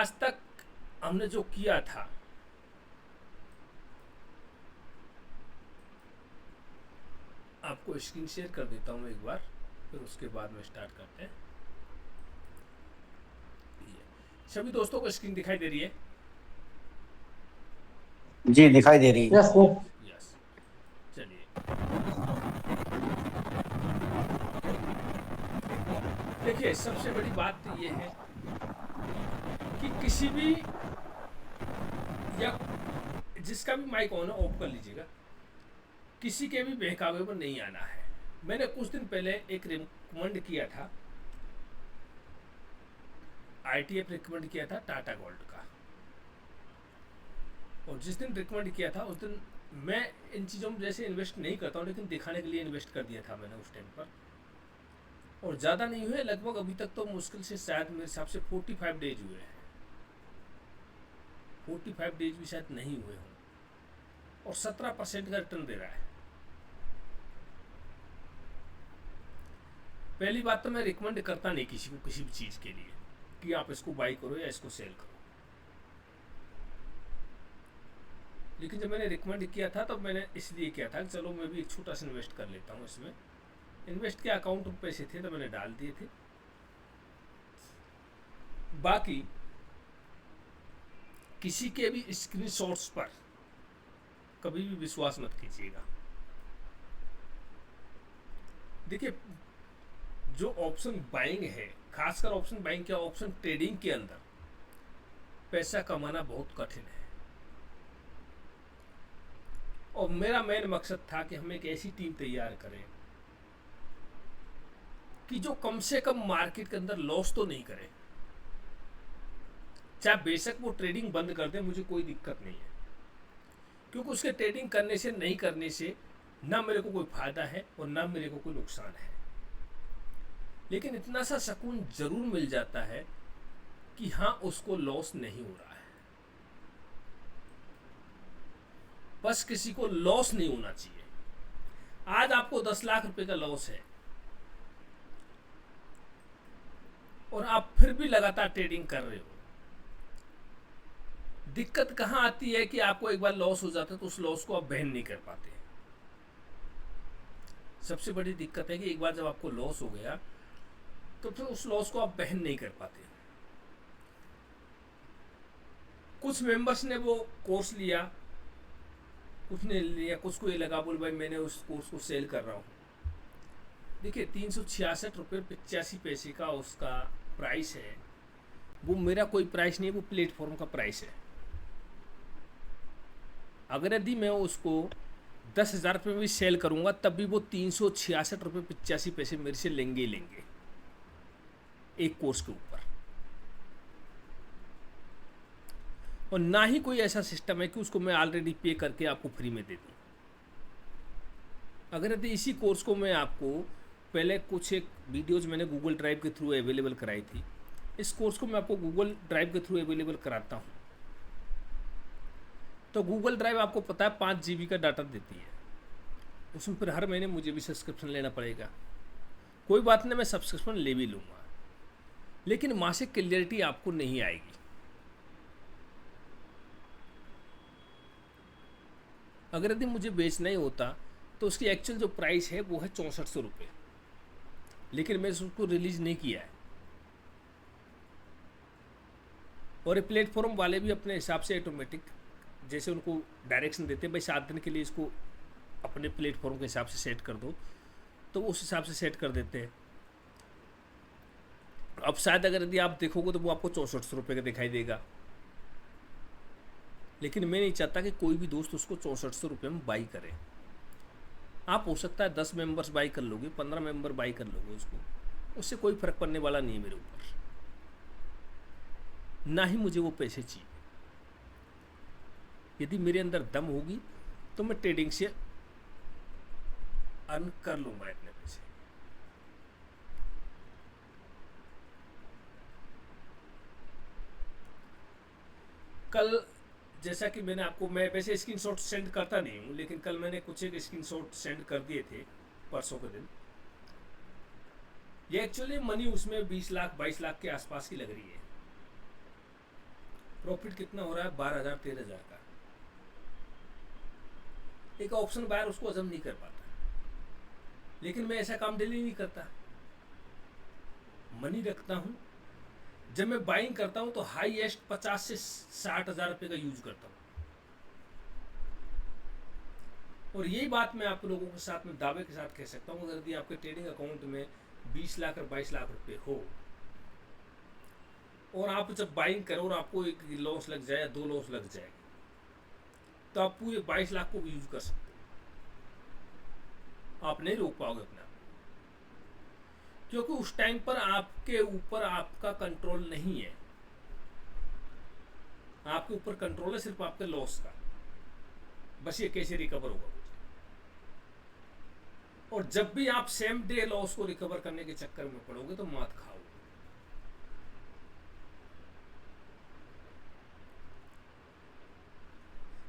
आज तक हमने जो किया था, आपको स्क्रीन शेयर कर देता हूँ एक बार, फिर उसके बाद में स्टार्ट करते हैं। सभी दोस्तों को स्क्रीन दिखाई दे रही है? जी दिखाई दे रही है। Yes sir. यस, चलिए। देखिए, सबसे बड़ी बात तो ये है कि किसी भी, या जिसका भी माइक ऑन है ऑफ कर लीजिएगा, किसी के भी बहकावे पर नहीं आना है। मैंने कुछ दिन पहले एक रिकमेंड किया था, ITF रिकमेंड किया था टाटा गोल्ड का, और जिस दिन रिकमेंड किया था उस दिन मैं इन चीज़ों में जैसे इन्वेस्ट नहीं करता हूँ, लेकिन दिखाने के लिए इन्वेस्ट कर दिया था मैंने उस टाइम पर, और ज़्यादा नहीं हुए, लगभग अभी तक तो मुश्किल से शायद मेरे हिसाब से 45 डेज हुए हैं, 45 डेज भी शायद नहीं हुए हों, और 17% का रिटर्न दे रहा है। पहली बात तो मैं रिकमेंड करता नहीं किसी को किसी भी चीज़ के लिए कि आप इसको बाई करो या इसको सेल करो, लेकिन जब मैंने रिकमेंड किया था तो मैंने इसलिए किया था कि चलो मैं भी एक छोटा सा इन्वेस्ट कर लेता हूँ इसमें। इन्वेस्ट के अकाउंट में पैसे थे तो मैंने डाल दिए थे। बाकी किसी के भी स्क्रीनशॉट्स पर कभी भी विश्वास मत कीजिएगा। देखिए, जो ऑप्शन बाइंग है, खासकर ऑप्शन बाइंग के ऑप्शन ट्रेडिंग के अंदर पैसा कमाना बहुत कठिन है, और मेरा मेन मकसद था कि हम एक ऐसी टीम तैयार करें कि जो कम से कम मार्केट के अंदर लॉस तो नहीं करे। चाहे बेशक वो ट्रेडिंग बंद कर दे, मुझे कोई दिक्कत नहीं है, क्योंकि उसके ट्रेडिंग करने से नहीं करने से ना मेरे को कोई फायदा है और ना मेरे को कोई नुकसान है, लेकिन इतना सा सुकून जरूर मिल जाता है कि हाँ उसको लॉस नहीं हो रहा है। बस किसी को लॉस नहीं होना चाहिए। आज आपको 10 लाख रुपए का लॉस है और आप फिर भी लगातार ट्रेडिंग कर रहे हो। दिक्कत कहां आती है कि आपको एक बार लॉस हो जाता है तो उस लॉस को आप बहन नहीं कर पाते। सबसे बड़ी दिक्कत है कि एक बार जब आपको लॉस हो गया तो फिर उस लॉस को आप बहन नहीं कर पाते। कुछ मेंबर्स ने वो कोर्स लिया, कुछ ने लिया, कुछ को ये लगा बोल भाई मैंने उस कोर्स को सेल कर रहा हूँ। देखिए, 366 रुपये 85 पैसे का उसका प्राइस है। वो मेरा कोई प्राइस नहीं है, वो प्लेटफॉर्म का प्राइस है। अगर यदि मैं उसको 10,000 रुपये में भी सेल करूंगा तब भी वो 366 रुपये 85 पैसे मेरे से लेंगे ही लेंगे एक कोर्स के ऊपर। और ना ही कोई ऐसा सिस्टम है कि उसको मैं ऑलरेडी पे करके आपको फ्री में दे दूं। अगर यदि इसी कोर्स को मैं आपको पहले कुछ एक वीडियोज मैंने गूगल ड्राइव के थ्रू अवेलेबल कराई थी, इस कोर्स को मैं आपको गूगल ड्राइव के थ्रू अवेलेबल कराता हूँ। तो गूगल ड्राइव आपको पता है 5 GB का डाटा देती है, उसमें फिर हर महीने मुझे भी सब्सक्रिप्शन लेना पड़ेगा। कोई बात नहीं, मैं सब्सक्रिप्शन ले भी लूँगा, लेकिन मासिक क्लियरिटी आपको नहीं आएगी। अगर यदि मुझे बेचना ही होता तो उसकी एक्चुअल जो प्राइस है वो है 6400 रुपये, लेकिन मैंने उसको रिलीज नहीं किया है। और ये प्लेटफॉर्म वाले भी अपने हिसाब से ऑटोमेटिक जैसे उनको डायरेक्शन देते हैं, भाई 7 दिन के लिए इसको अपने प्लेटफॉर्म के हिसाब से सेट कर दो, तो उस हिसाब से सेट कर देते हैं। अब शायद अगर यदि आप देखोगे तो वो आपको 6400 रुपये का दिखाई देगा, लेकिन मैं नहीं चाहता कि कोई भी दोस्त उसको 6400 रुपये में बाई करे। आप हो सकता है 10 मेंबर्स बाई कर लोगे, 15 मेंबर बाई कर लोगे उसको, उससे कोई फर्क पड़ने वाला नहीं है मेरे ऊपर, ना ही मुझे वो पैसे चाहिए। यदि मेरे अंदर दम होगी तो मैं ट्रेडिंग से अर्न कर लूंगा इतने पैसे। कल जैसा कि मैंने आपको, मैं वैसे स्क्रीनशॉट सेंड करता नहीं हूँ, लेकिन कल मैंने कुछ एक स्क्रीनशॉट सेंड कर दिए थे परसों के दिन। ये एक्चुअली मनी उसमें 20 लाख 22 लाख के आसपास की लग रही है। प्रॉफिट कितना हो रहा है? 12,000 13,000 का। एक ऑप्शन बायर उसको हजम नहीं कर पाता, लेकिन मैं ऐसा काम डेली नहीं करता। मनी रखता हूं। जब मैं बाइंग करता हूं तो हाईएस्ट 50 से 60,000 रुपए का यूज करता हूं। और यही बात मैं आप लोगों के साथ में दावे के साथ कह सकता हूं, अगर यदि आपके ट्रेडिंग अकाउंट में 20 लाख और 22 लाख रुपए हो और आप जब बाइंग करो और आपको एक लॉस लग जाए या 2 लॉस लग जाए, तो आप पूरे 22 लाख को भी यूज कर सकते हो। आप नहीं रोक पाओगे अपने आप, क्योंकि उस टाइम पर आपके ऊपर आपका कंट्रोल नहीं है। आपके ऊपर कंट्रोल है सिर्फ आपके लॉस का, बस ये कैसे रिकवर होगा मुझे। और जब भी आप सेम डे लॉस को रिकवर करने के चक्कर में पड़ोगे तो मात खाओगे।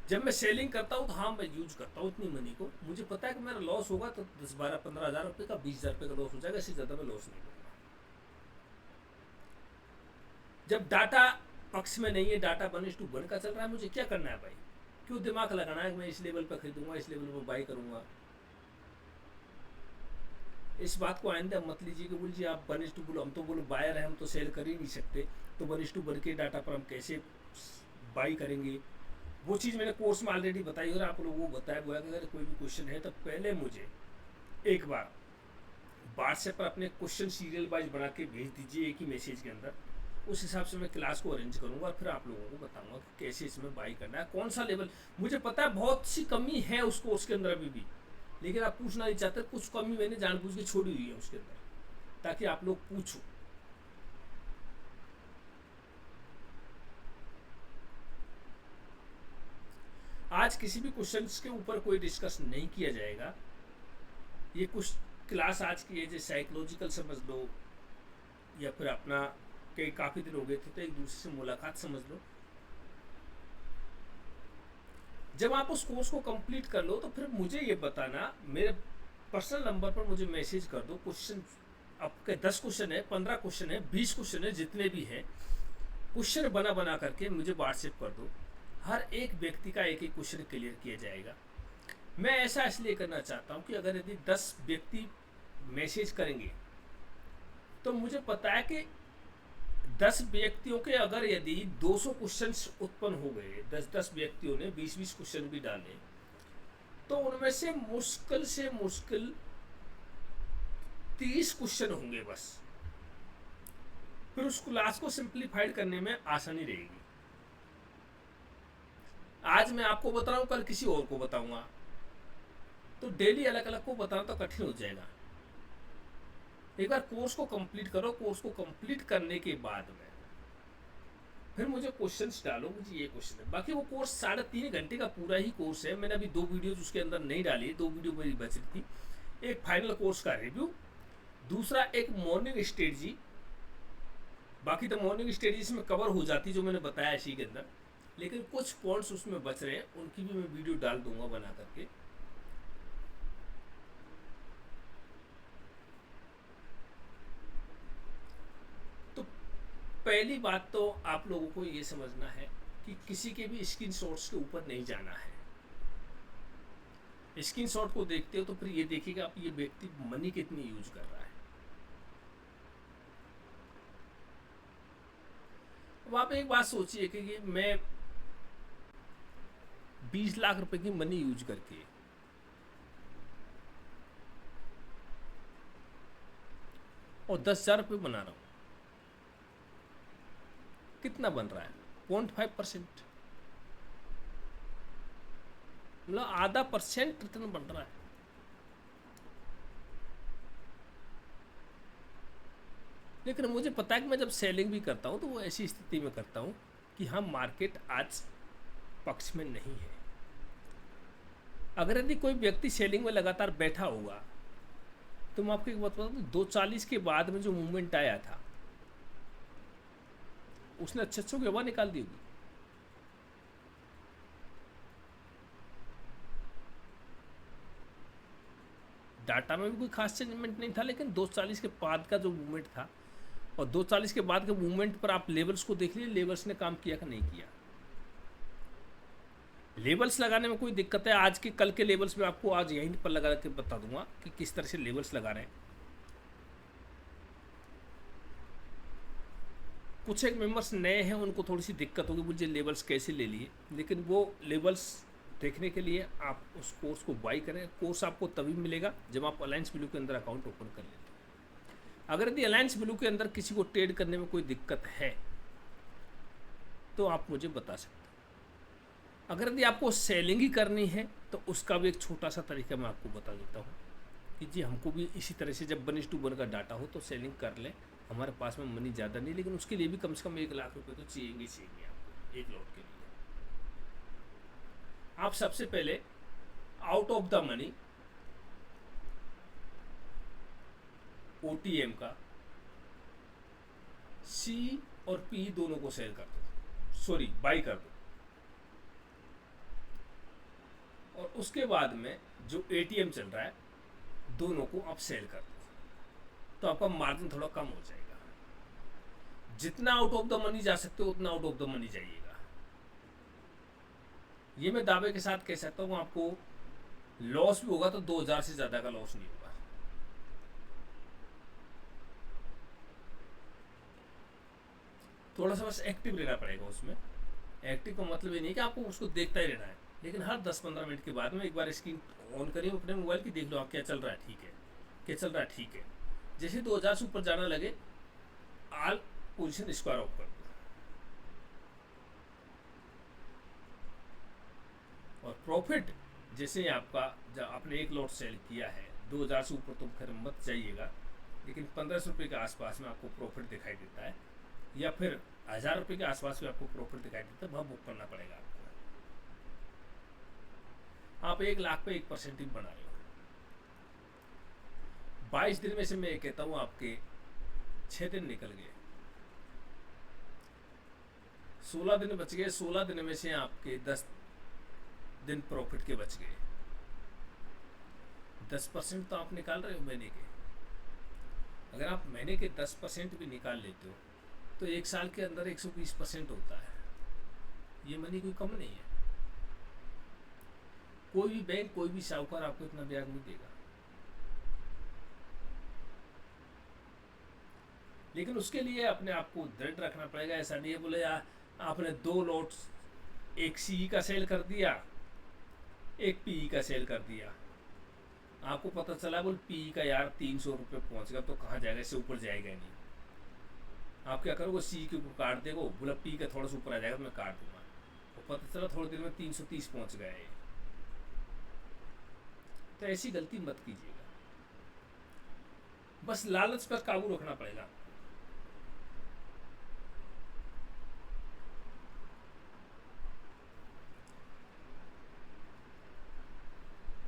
जब मैं सेलिंग करता हूं तो हाँ, मैं यूज करता हूं इतनी मनी को। मुझे पता है कि मेरा लॉस होगा तो 10 12 15 हजार रुपए का, 20,000 रुपए का लॉस हो जाएगा, इससे ज्यादा मैं लॉस नहीं करूंगा। जब डाटा पक्ष में नहीं है, डाटा 1:1 का चल रहा है, मुझे क्या करना है भाई? क्यों दिमाग लगाना है कि मैं इस लेवल पर खरीदूंगा, इस लेवल पर बाई करूंगा? इस बात को आइंदा मत लीजिए कि बोलिए आप 1:2 बोलो, हम तो बोलो बायर है, हम तो सेल कर ही नहीं सकते, तो 1:1 के डाटा पर हम कैसे बाई करेंगे? वो चीज़ मैंने कोर्स में ऑलरेडी बताई और आप लोगों को बताया हुआ है कि अगर कोई भी क्वेश्चन है तो पहले मुझे एक बार व्हाट्सएप पर अपने क्वेश्चन सीरियल वाइज बना के भेज दीजिए एक ही मैसेज के अंदर। उस हिसाब से मैं क्लास को अरेंज करूंगा और फिर आप लोगों को बताऊंगा कि कैसे इसमें बाई करना है, कौन सा लेवल। मुझे पता है बहुत सी कमी है उस कोर्स के अंदर अभी भी, लेकिन आप पूछना नहीं चाहते। कुछ कमी मैंने जानबूझ के छोड़ी हुई है उसके अंदर, ताकि आप लोग पूछो। आज किसी भी क्वेश्चन के ऊपर कोई डिस्कस नहीं किया जाएगा। ये कुछ क्लास आज की है जो साइकोलॉजिकल समझ लो, या फिर अपना कई काफ़ी दिन हो गए थे तो एक दूसरे से मुलाकात समझ लो। जब आप उस कोर्स को कंप्लीट कर लो तो फिर मुझे ये बताना, मेरे पर्सनल नंबर पर मुझे मैसेज कर दो। क्वेश्चन आपके 10 क्वेश्चन है, 15 क्वेश्चन है, 20 क्वेश्चन है, जितने भी हैं क्वेश्चन बना बना करके मुझे व्हाट्सएप कर दो। हर एक व्यक्ति का एक एक क्वेश्चन क्लियर किया जाएगा। मैं ऐसा इसलिए करना चाहता हूँ कि अगर यदि 10 व्यक्ति मैसेज करेंगे तो मुझे पता है कि 10 व्यक्तियों के अगर यदि 200 क्वेश्चन उत्पन्न हो गए, 10 व्यक्तियों ने 20 क्वेश्चन भी डाले, तो उनमें से मुश्किल 30 क्वेश्चन होंगे बस। फिर उस क्लास को सिंप्लीफाइड करने में आसानी रहेगी। आज मैं आपको बता रहा हूं, कल किसी और को बताऊंगा, तो डेली अलग अलग को बताना तो कठिन हो जाएगा। एक बार कोर्स को कंप्लीट करो। कोर्स को कंप्लीट करने के बाद में फिर मुझे क्वेश्चंस डालो, मुझे ये क्वेश्चन है। बाकी वो कोर्स 3.5 घंटे का पूरा ही कोर्स है। मैंने अभी 2 वीडियोज उसके अंदर नहीं डाली, 2 वीडियो मेरी बच रही थी। एक फाइनल कोर्स का रिव्यू, दूसरा एक मॉर्निंग स्ट्रेटजी। बाकी तो मॉर्निंग स्ट्रेटजी में कवर हो जाती जो मैंने बताया इसी के अंदर, लेकिन कुछ पॉइंट्स उसमें बच रहे हैं, उनकी भी मैं वीडियो डाल दूंगा बना करके। तो पहली बात तो आप लोगों को ये समझना है कि किसी के भी स्क्रीनशॉट्स के ऊपर नहीं जाना है। स्क्रीनशॉट को देखते हो तो फिर ये देखिएगा आप ये व्यक्ति मनी कितनी यूज कर रहा है। अब आप एक बात सोचिए कि मैं 20 लाख रुपए की मनी यूज करके और 10,000 रुपये बना रहा हूं, कितना बन रहा है? 0.5%, मतलब आधा % रिटर्न बन रहा है। लेकिन मुझे पता है कि मैं जब सेलिंग भी करता हूं तो वो ऐसी स्थिति में करता हूं कि हाँ, मार्केट आज पक्ष में नहीं है। अगर यदि कोई व्यक्ति सेलिंग में लगातार बैठा होगा तो मैं आपको एक बात बताऊं, 240 के बाद में जो मूवमेंट आया था उसने अच्छे की हवा निकाल दी होगी। डाटा में भी कोई खास चेंजमेंट नहीं था, लेकिन 240 के बाद का जो मूवमेंट था और 240 के बाद के मूवमेंट पर आप लेवल्स को देख लीजिए, लेवल्स ने काम किया कि नहीं किया। लेबल्स लगाने में कोई दिक्कत है? आज के कल के लेबल्स में आपको आज यहीं पर लगा के बता दूंगा कि किस तरह से लेबल्स लगा रहे हैं। कुछ एक मेंबर्स नए हैं, उनको थोड़ी सी दिक्कत होगी, मुझे लेबल्स कैसे ले लिए, लेकिन वो लेबल्स देखने के लिए आप उस कोर्स को बाई करें। कोर्स आपको तभी मिलेगा जब आप अलायंस ब्लू के अंदर अकाउंट ओपन कर लेते हैं। अगर यदि अलायंस ब्लू के अंदर किसी को ट्रेड करने में कोई दिक्कत है तो आप मुझे बता सकते हैं। अगर यदि आपको सेलिंग ही करनी है तो उसका भी एक छोटा सा तरीका मैं आपको बता देता हूँ कि जी हमको भी इसी तरह से जब 1:1 का डाटा हो तो सेलिंग कर लें। हमारे पास में मनी ज़्यादा नहीं, लेकिन उसके लिए भी कम से कम 1 लाख रुपए तो चाहिए आपको एक लॉट के लिए। आप सबसे पहले out of the money OTM का C और P दोनों को सेल कर दो, सॉरी बाई कर दो। और उसके बाद में जो ATM चल रहा है दोनों को आप सेल कर दो, तो आपका मार्जिन थोड़ा कम हो जाएगा। जितना आउट ऑफ द मनी जा सकते हो उतना आउट ऑफ द मनी जाइएगा। ये मैं दावे के साथ कह सकता हूँ, आपको लॉस भी होगा तो 2000 से ज्यादा का लॉस नहीं होगा। थोड़ा सा बस एक्टिव रहना पड़ेगा उसमें। एक्टिव का मतलब ये नहीं कि आपको उसको देखता ही रहना है, लेकिन हर 10-15 मिनट के बाद में एक बार स्क्रीन ऑन करिए अपने मोबाइल की, देख लो आप क्या चल रहा है, ठीक है, क्या चल रहा है, ठीक है। जैसे 2000 से ऊपर जाना लगे ऑल पोजीशन स्क्वायर ऑफ कर दो। और प्रॉफिट जैसे आपका जब आपने एक लॉट सेल किया है 2000 से ऊपर तो खैर मत जाइएगा, लेकिन 1500 रुपये के आसपास में आपको प्रॉफिट दिखाई देता है, या फिर 1000 रुपये के आसपास में आपको प्रॉफिट दिखाई देता है, वह बुक करना पड़ेगा आपको। आप 1 लाख पे 1% ही बना रहे हो। 22 दिन में से मैं कहता हूँ आपके 6 दिन निकल गए, 16 दिन बच गए। 16 दिन में से आपके 10 दिन प्रॉफिट के बच गए। 10% तो आप निकाल रहे हो महीने के। अगर आप महीने के 10% भी निकाल लेते हो तो एक साल के अंदर 120% होता है। ये मनी कोई कम नहीं है। कोई भी बैंक, कोई भी साहूकार आपको इतना ब्याज नहीं देगा। लेकिन उसके लिए अपने आप को दृढ़ रखना पड़ेगा। ऐसा नहीं है बोले आपने 2 लॉट्स, एक CE का सेल कर दिया, एक PE का सेल कर दिया, आपको पता चला बोल PE का यार 300 रुपये पहुंच गया तो कहाँ जाएगा, इससे ऊपर जाएगा नहीं। आप क्या करोगे, CE के ऊपर काट देगो, बोला PE का थोड़ा सा ऊपर आ जाएगा तो मैं काट दूंगा, और पता चला थोड़ी देर में 330 पहुंच गया है। तो ऐसी गलती मत कीजिएगा। बस लालच पर काबू रखना पड़ेगा।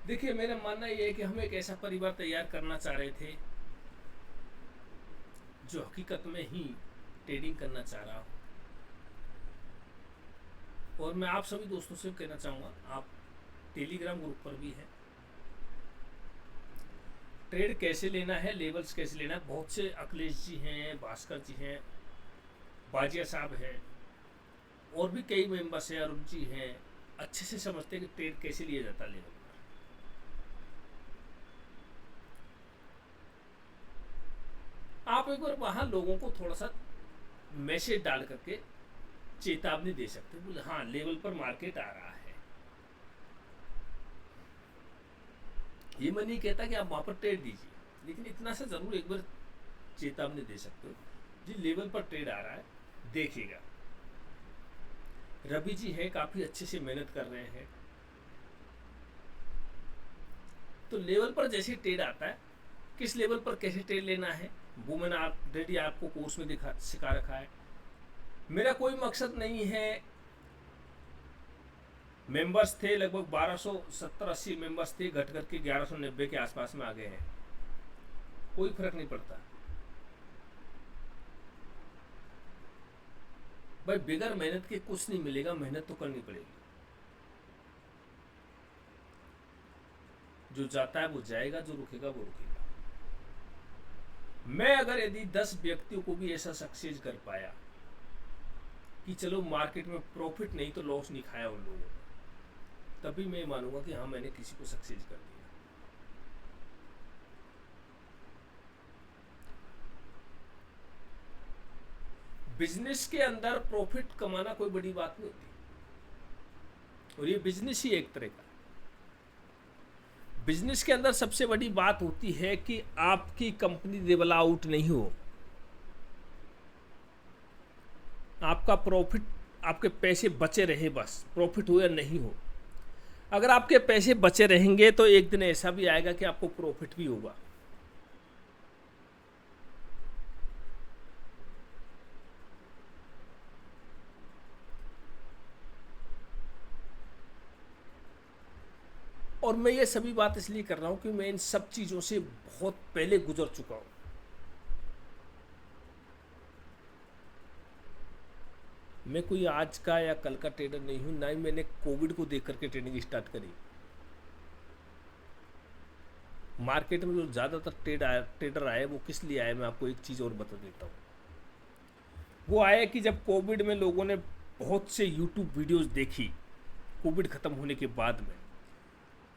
देखिए मेरा मानना यह है कि हम एक ऐसा परिवार तैयार करना चाह रहे थे जो हकीकत में ही ट्रेडिंग करना चाह रहा हो। और मैं आप सभी दोस्तों से कहना चाहूँगा, आप टेलीग्राम ग्रुप पर भी हैं। ट्रेड कैसे लेना है, लेवल्स कैसे लेना है, बहुत से अखिलेश जी हैं, भास्कर जी हैं, बाजिया साहब हैं, और भी कई मेंबर्स हैं, अरुण जी हैं, अच्छे से समझते हैं कि ट्रेड कैसे लिया जाता है लेवल पर। आप एक बार वहाँ लोगों को थोड़ा सा मैसेज डाल करके चेतावनी दे सकते हैं, बोले हाँ लेवल पर मार्केट आ रहा है। ये मैं नहीं कहता कि आप वहाँ पर ट्रेड दीजिए, लेकिन इतना सा जरूर एक बार चेतावनी दे सकते हो, जी लेवल पर ट्रेड आ रहा है, देखिएगा। रवि जी है, काफ़ी अच्छे से मेहनत कर रहे हैं। तो लेवल पर जैसे ट्रेड आता है, किस लेवल पर कैसे ट्रेड लेना है वो मैंने ऑलरेडी आपको कोर्स में सिखा रखा है। मेरा कोई मकसद नहीं है, मेंबर्स थे लगभग 1270-80 मेंबर्स थे, घट करके 1190 के आसपास में आ गए हैं, कोई फर्क नहीं पड़ता भाई। बिगर मेहनत के कुछ नहीं मिलेगा, मेहनत तो करनी पड़ेगी। जो जाता है वो जाएगा, जो रुकेगा वो रुकेगा। मैं अगर यदि 10 व्यक्तियों को भी ऐसा सक्सेस कर पाया कि चलो मार्केट में प्रॉफिट नहीं तो लॉस नहीं खाया उन लोगों ने, तभी मैं मानूंगा कि हाँ मैंने किसी को सक्सेस कर दिया। बिजनेस के अंदर प्रॉफिट कमाना कोई बड़ी बात नहीं होती, और ये बिजनेस ही एक तरह का। बिजनेस के अंदर सबसे बड़ी बात होती है कि आपकी कंपनी लेवल आउट नहीं हो, आपका प्रॉफिट, आपके पैसे बचे रहे, बस प्रॉफिट हो या नहीं हो। अगर आपके पैसे बचे रहेंगे तो एक दिन ऐसा भी आएगा कि आपको प्रॉफिट भी होगा। और मैं ये सभी बात इसलिए कर रहा हूं कि मैं इन सब चीजों से बहुत पहले गुजर चुका हूं। मैं कोई आज का या कल का ट्रेडर नहीं हूं, ना ही मैंने कोविड को देख करके ट्रेडिंग स्टार्ट करी। मार्केट में जो ज़्यादातर ट्रेडर आए वो किस लिए आए, मैं आपको एक चीज़ और बता देता हूँ। वो आए कि जब कोविड में लोगों ने बहुत से यूट्यूब वीडियोस देखी कोविड ख़त्म होने के बाद में,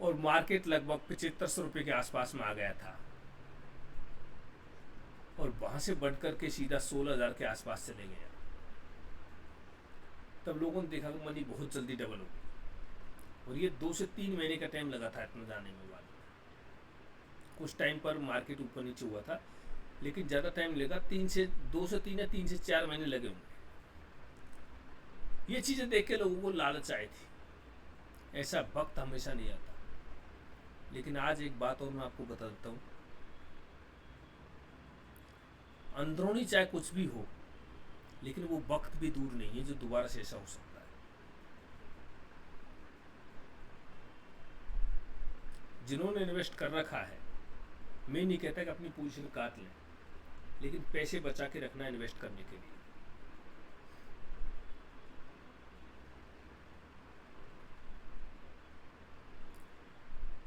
और मार्केट लगभग 7500 रुपये के आसपास में आ गया था, और वहाँ से बढ़ करके सीधा 16,000 के आसपास चले गया। तब लोगों ने देखा कि मनी बहुत जल्दी डबल हो गई, और ये 2 से 3 महीने का टाइम लगा था इतना जाने में। बाद कुछ टाइम पर मार्केट ऊपर नीचे हुआ था, लेकिन ज़्यादा टाइम लगा, 2 से 3 या 3 से 4 महीने लगे होंगे। ये चीज़ें देख के लोगों को लालच आई थी। ऐसा वक्त हमेशा नहीं आता। लेकिन आज एक बात और मैं आपको बता देता हूँ, अंदरूनी चाहे कुछ भी हो, लेकिन वो वक्त भी दूर नहीं है जो दोबारा से ऐसा हो सकता है। जिन्होंने इन्वेस्ट कर रखा है, मैं नहीं कहता कि अपनी पोजीशन काट लें, लेकिन पैसे बचा के रखना इन्वेस्ट करने के लिए।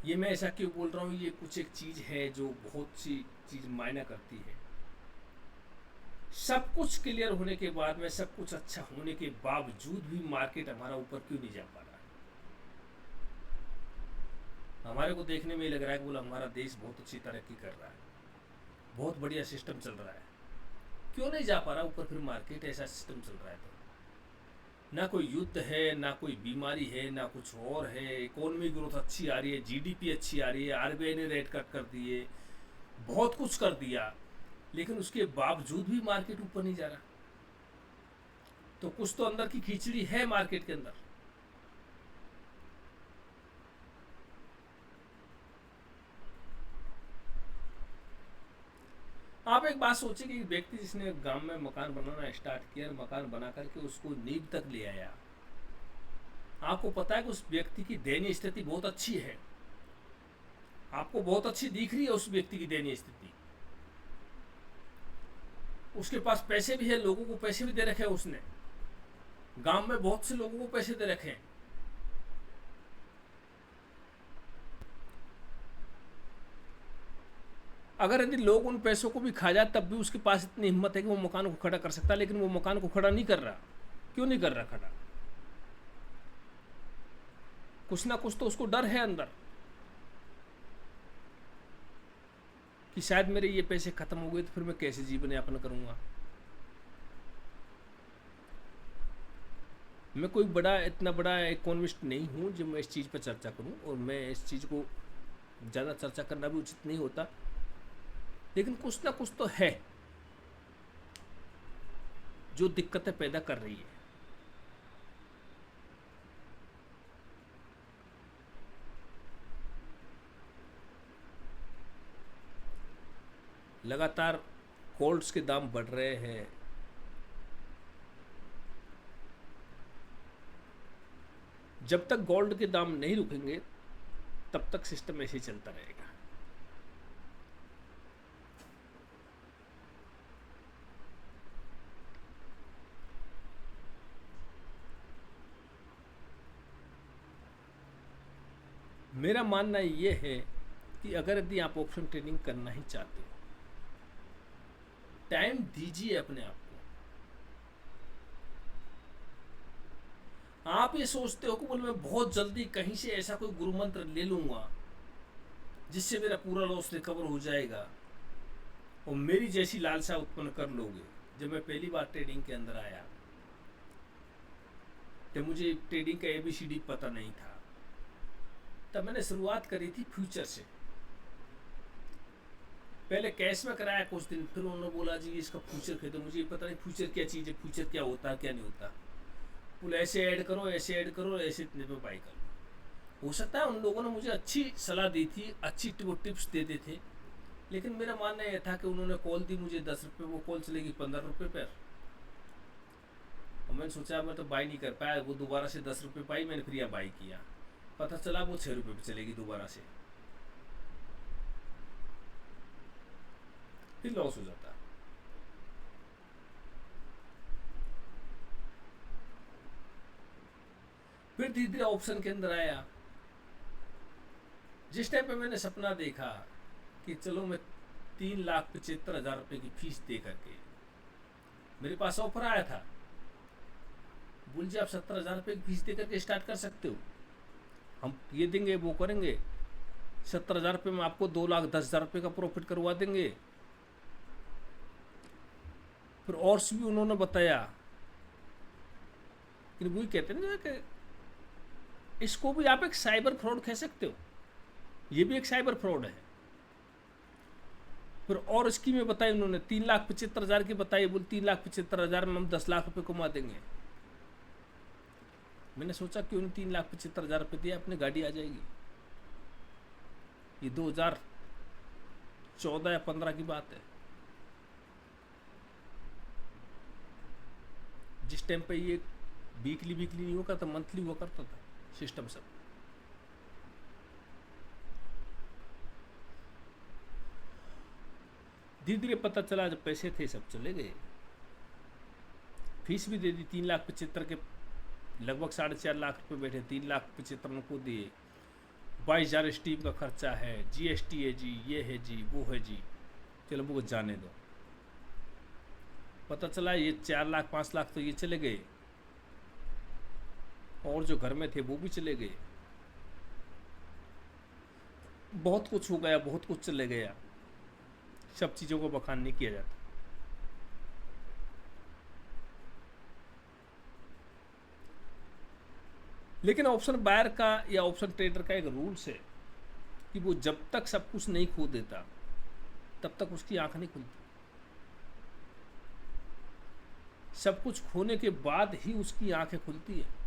ये मैं ऐसा क्यों बोल रहा हूँ, ये कुछ एक चीज़ है जो बहुत सी चीज़ मायना करती है। सब कुछ क्लियर होने के बाद में, सब कुछ अच्छा होने के बावजूद भी मार्केट हमारा ऊपर क्यों नहीं जा पा रहा है। हमारे को देखने में लग रहा है कि बोला हमारा देश बहुत अच्छी तरक्की कर रहा है, बहुत बढ़िया सिस्टम चल रहा है, क्यों नहीं जा पा रहा ऊपर फिर मार्केट। ऐसा सिस्टम चल रहा है तो ना कोई युद्ध है, ना कोई बीमारी है, ना कुछ और है, इकोनॉमी ग्रोथ अच्छी आ रही है, जीडीपी अच्छी आ रही है, आरबीआई ने रेट कट कर दिए, बहुत कुछ कर दिया, लेकिन उसके बावजूद भी मार्केट ऊपर नहीं जा रहा। तो कुछ तो अंदर की खिचड़ी है मार्केट के अंदर। आप एक बात सोचिए कि व्यक्ति जिसने गांव में मकान बनाना स्टार्ट किया, मकान बना करके उसको नींव तक ले आया, आपको पता है कि उस व्यक्ति की दयनीय स्थिति बहुत अच्छी है, आपको बहुत अच्छी दिख रही है उस व्यक्ति की दयनीय स्थिति, उसके पास पैसे भी है, लोगों को पैसे भी दे रखे हैं उसने, गांव में बहुत से लोगों को पैसे दे रखे हैं। अगर यदि लोग उन पैसों को भी खा जाए तब भी उसके पास इतनी हिम्मत है कि वो मकान को खड़ा कर सकता है, लेकिन वो मकान को खड़ा नहीं कर रहा। क्यों नहीं कर रहा खड़ा? कुछ ना कुछ तो उसको डर है अंदर कि शायद मेरे ये पैसे खत्म हो गए तो फिर मैं कैसे जीवन यापन करूंगा। मैं कोई इतना बड़ा इकोनॉमिस्ट नहीं हूं जो मैं इस चीज़ पर चर्चा करूं, और मैं इस चीज़ को ज़्यादा चर्चा करना भी उचित नहीं होता, लेकिन कुछ ना कुछ तो है जो दिक्कतें पैदा कर रही है। लगातार गोल्ड्स के दाम बढ़ रहे हैं, जब तक गोल्ड के दाम नहीं रुकेंगे तब तक सिस्टम ऐसे ही चलता रहेगा। मेरा मानना ये है कि अगर यदि आप ऑप्शन ट्रेडिंग करना ही चाहते हो टाइम दीजिए अपने आप को। आप ये सोचते हो कि बोले मैं बहुत जल्दी कहीं से ऐसा कोई गुरु मंत्र ले लूंगा जिससे मेरा पूरा लॉस रिकवर हो जाएगा, और मेरी जैसी लालसा उत्पन्न कर लोगे। जब मैं पहली बार ट्रेडिंग के अंदर आया, तो मुझे ट्रेडिंग का ABCD पता नहीं था, तब मैंने शुरुआत करी थी फ्यूचर से। पहले कैश में कराया कुछ दिन, फिर उन्होंने बोला जी इसका फ्यूचर खरीदो। मुझे पता नहीं फ्यूचर क्या चीज़ है, फ्यूचर क्या होता है क्या नहीं होता। बोले ऐसे ऐड करो, ऐसे ऐड करो, ऐसे इतने पे बाई करो। हो सकता है उन लोगों ने मुझे अच्छी सलाह दी थी, अच्छी टिप्स देते थे, लेकिन मेरा मानना यह था कि उन्होंने कॉल दी मुझे 10 रुपये, वो कॉल चलेगी 15 रुपये पर। और मैंने सोचा मैं तो बाई नहीं कर पाया, वो दोबारा से 10 रुपये पाई, मैंने फिर यहाँ बाई किया, पता चला वो 6 रुपये पे चलेगी दोबारा से, फिर लॉस हो जाता। फिर धीरे धीरे ऑप्शन के अंदर आया। जिस टाइम पे मैंने सपना देखा कि चलो मैं 3,75,000 रुपये की फीस दे करके, मेरे पास ऑफर आया था, बोल जी आप 70,000 रुपये की फीस दे करके स्टार्ट कर सकते हो, हम ये देंगे वो करेंगे, 70,000 रुपये में आपको 2,10,000 रुपये का प्रॉफिट करवा देंगे। फिर और भी उन्होंने बताया कि वही कहते हैं ना कि इसको भी आप एक साइबर फ्रॉड कह सकते हो, ये भी एक साइबर फ्रॉड है। फिर और स्कीमें बताई उन्होंने, 3,75,000 की बताई, बोल 3,75,000 में हम 10 लाख रुपए कमा देंगे। मैंने सोचा क्यों नहीं 3,75,000 रुपये दिया, अपनी गाड़ी आ जाएगी। ये 2014 या 15 की बात है, जिस टाइम पे ये वीकली नहीं हुआ करता, मंथली हुआ करता था सिस्टम सब। धीरे धीरे पता चला, जब पैसे थे सब चले गए। फीस भी दे दी, 3,75,000 के लगभग 4.5 लाख रुपए बैठे, 3,75,000 उनको दिए। 22,000 स्टीम का खर्चा है, GST है जी, ये है जी, वो है जी, चलो वो जाने दो। पता चला ये 4 लाख 5 लाख तो ये चले गए, और जो घर में थे वो भी चले गए। बहुत कुछ हो गया, बहुत कुछ चले गया। सब चीज़ों को बखान नहीं किया जाता। लेकिन ऑप्शन बायर का या ऑप्शन ट्रेडर का एक रूल्स है कि वो जब तक सब कुछ नहीं खो देता तब तक उसकी आंख नहीं खुलती। सब कुछ खोने के बाद ही उसकी आंखें खुलती है।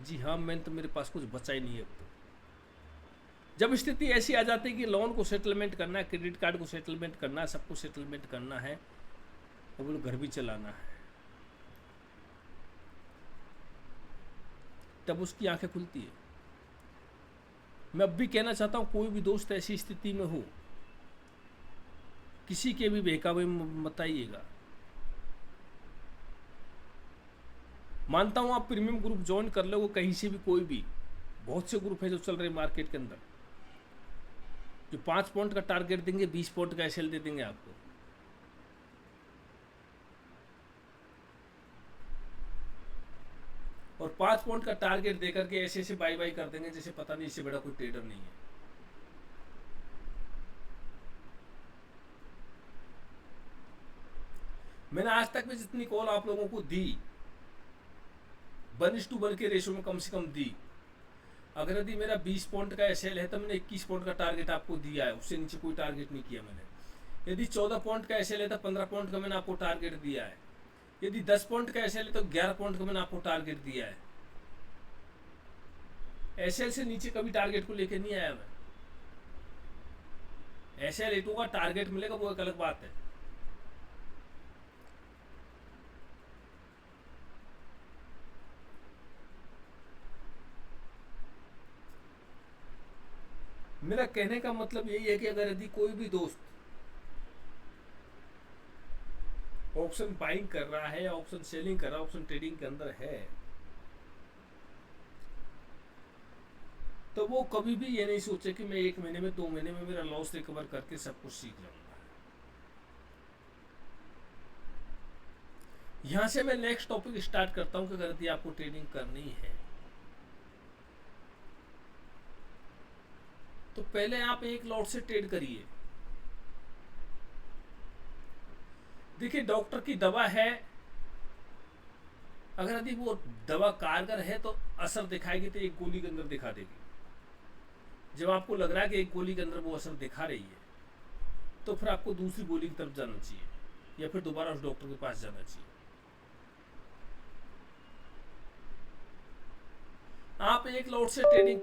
जी हाँ, मैं तो मेरे पास कुछ बचा ही नहीं है अब तो। जब स्थिति ऐसी आ जाती है कि लोन को सेटलमेंट करना है, क्रेडिट कार्ड को सेटलमेंट करना है, सब कुछ सेटलमेंट करना है, और वो घर भी चलाना है, तब उसकी आंखें खुलती है। मैं अब भी कहना चाहता हूं, कोई भी दोस्त ऐसी स्थिति में हो, किसी के भी बहकावे में मत आइएगा। मानता हूं आप प्रीमियम ग्रुप ज्वाइन कर लो, कहीं से भी, कोई भी, बहुत से ग्रुप है जो चल रहे हैं मार्केट के अंदर, जो 5 पॉइंट का टारगेट देंगे, 20 पॉइंट का एसएल दे देंगे आपको। और 5 पॉइंट का टारगेट देकर के ऐसे ऐसे बाई बाई कर देंगे जैसे पता नहीं इससे बड़ा कोई ट्रेडर नहीं है। मैंने आज तक में जितनी कॉल आप लोगों को दी, 1:1 के रेशो में कम से कम दी। अगर यदि मेरा 20 पॉइंट का एसएल है तो मैंने 21 पॉइंट का टारगेट आपको दिया है, उससे नीचे कोई टारगेट नहीं किया मैंने। यदि 14 पॉइंट का एसएल है तो 15 पॉइंट का मैंने आपको टारगेट दिया है। यदि 10 पॉइंट का एसएल है तो 11 पॉइंट का मैंने आपको टारगेट दिया है। एसएल से नीचे कभी टारगेट को लेकर नहीं आया मैं। एसएल एटू का टारगेट मिलेगा वो एक अलग बात है। मेरा कहने का मतलब यही है कि अगर यदि कोई भी दोस्त ऑप्शन बाइंग कर रहा है या ऑप्शन सेलिंग कर रहा है, ऑप्शन ट्रेडिंग के अंदर है, तो वो कभी भी ये नहीं सोचे कि मैं 1 महीने में 2 महीने में मेरा लॉस रिकवर करके सब कुछ सीख जाऊंगा। यहां से मैं नेक्स्ट टॉपिक स्टार्ट करता हूं कि अगर यदि आपको ट्रेडिंग करनी है तो पहले आप एक लॉट से ट्रेड करिए। देखिए डॉक्टर की दवा है, अगर यदि वो दवा कारगर है तो असर दिखाएगी, तो एक गोली के अंदर दिखा देगी। जब आपको लग रहा है कि एक गोली के अंदर वो असर दिखा रही है तो फिर आपको दूसरी गोली की तरफ जाना चाहिए या फिर दोबारा उस डॉक्टर के पास जाना चाहिए। आप एक लॉट से ट्रेडिंग,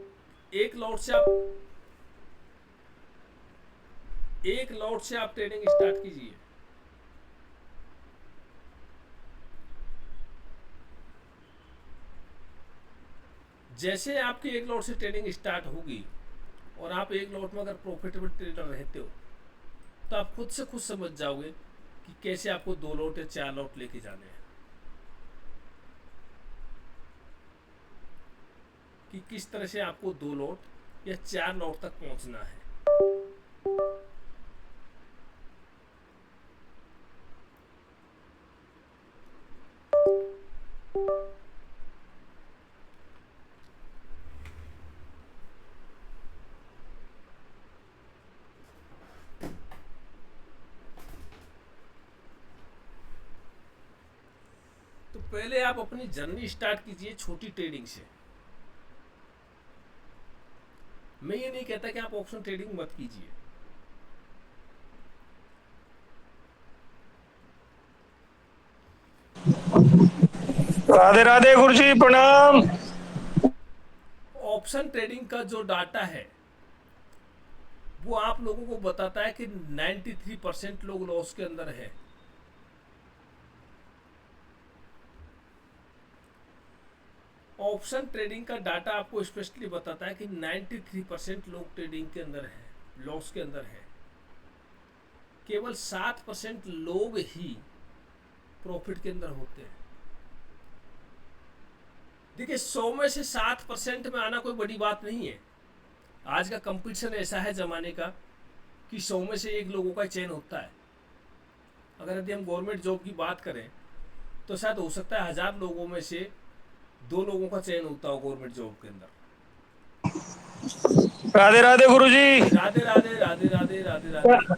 एक लॉट से आप ट्रेडिंग स्टार्ट कीजिए। जैसे आपकी एक लॉट से ट्रेडिंग स्टार्ट होगी और आप एक लॉट में अगर प्रॉफिटेबल ट्रेडर रहते हो तो आप खुद से खुद समझ जाओगे कि कैसे आपको 2 लॉट या 4 लॉट लेके जाने हैं, कि किस तरह से आपको 2 लॉट या 4 लॉट तक पहुंचना है। तो पहले आप अपनी जर्नी स्टार्ट कीजिए छोटी ट्रेडिंग से। मैं ये नहीं कहता कि आप ऑप्शन ट्रेडिंग मत कीजिए, राधे राधे गुरुजी, प्रणाम। ऑप्शन ट्रेडिंग का जो डाटा है वो आप लोगों को बताता है कि 93% लोग लॉस के अंदर है। ऑप्शन ट्रेडिंग का डाटा आपको स्पष्टली बताता है कि 93% लोग ट्रेडिंग के अंदर है, लॉस के अंदर है। केवल 7% लोग ही प्रॉफिट के अंदर होते हैं। देखिए 100 में से 7% में आना कोई बड़ी बात नहीं है। आज का कंपटीशन ऐसा है जमाने का कि 100 में से 1 लोगों का चयन होता है। अगर यदि हम गवर्नमेंट जॉब की बात करें तो शायद हो सकता है 1000 लोगों में से 2 लोगों का चयन होता हो गवर्नमेंट जॉब के अंदर। राधे राधे गुरुजी। राधे राधे राधे राधे राधे राधे।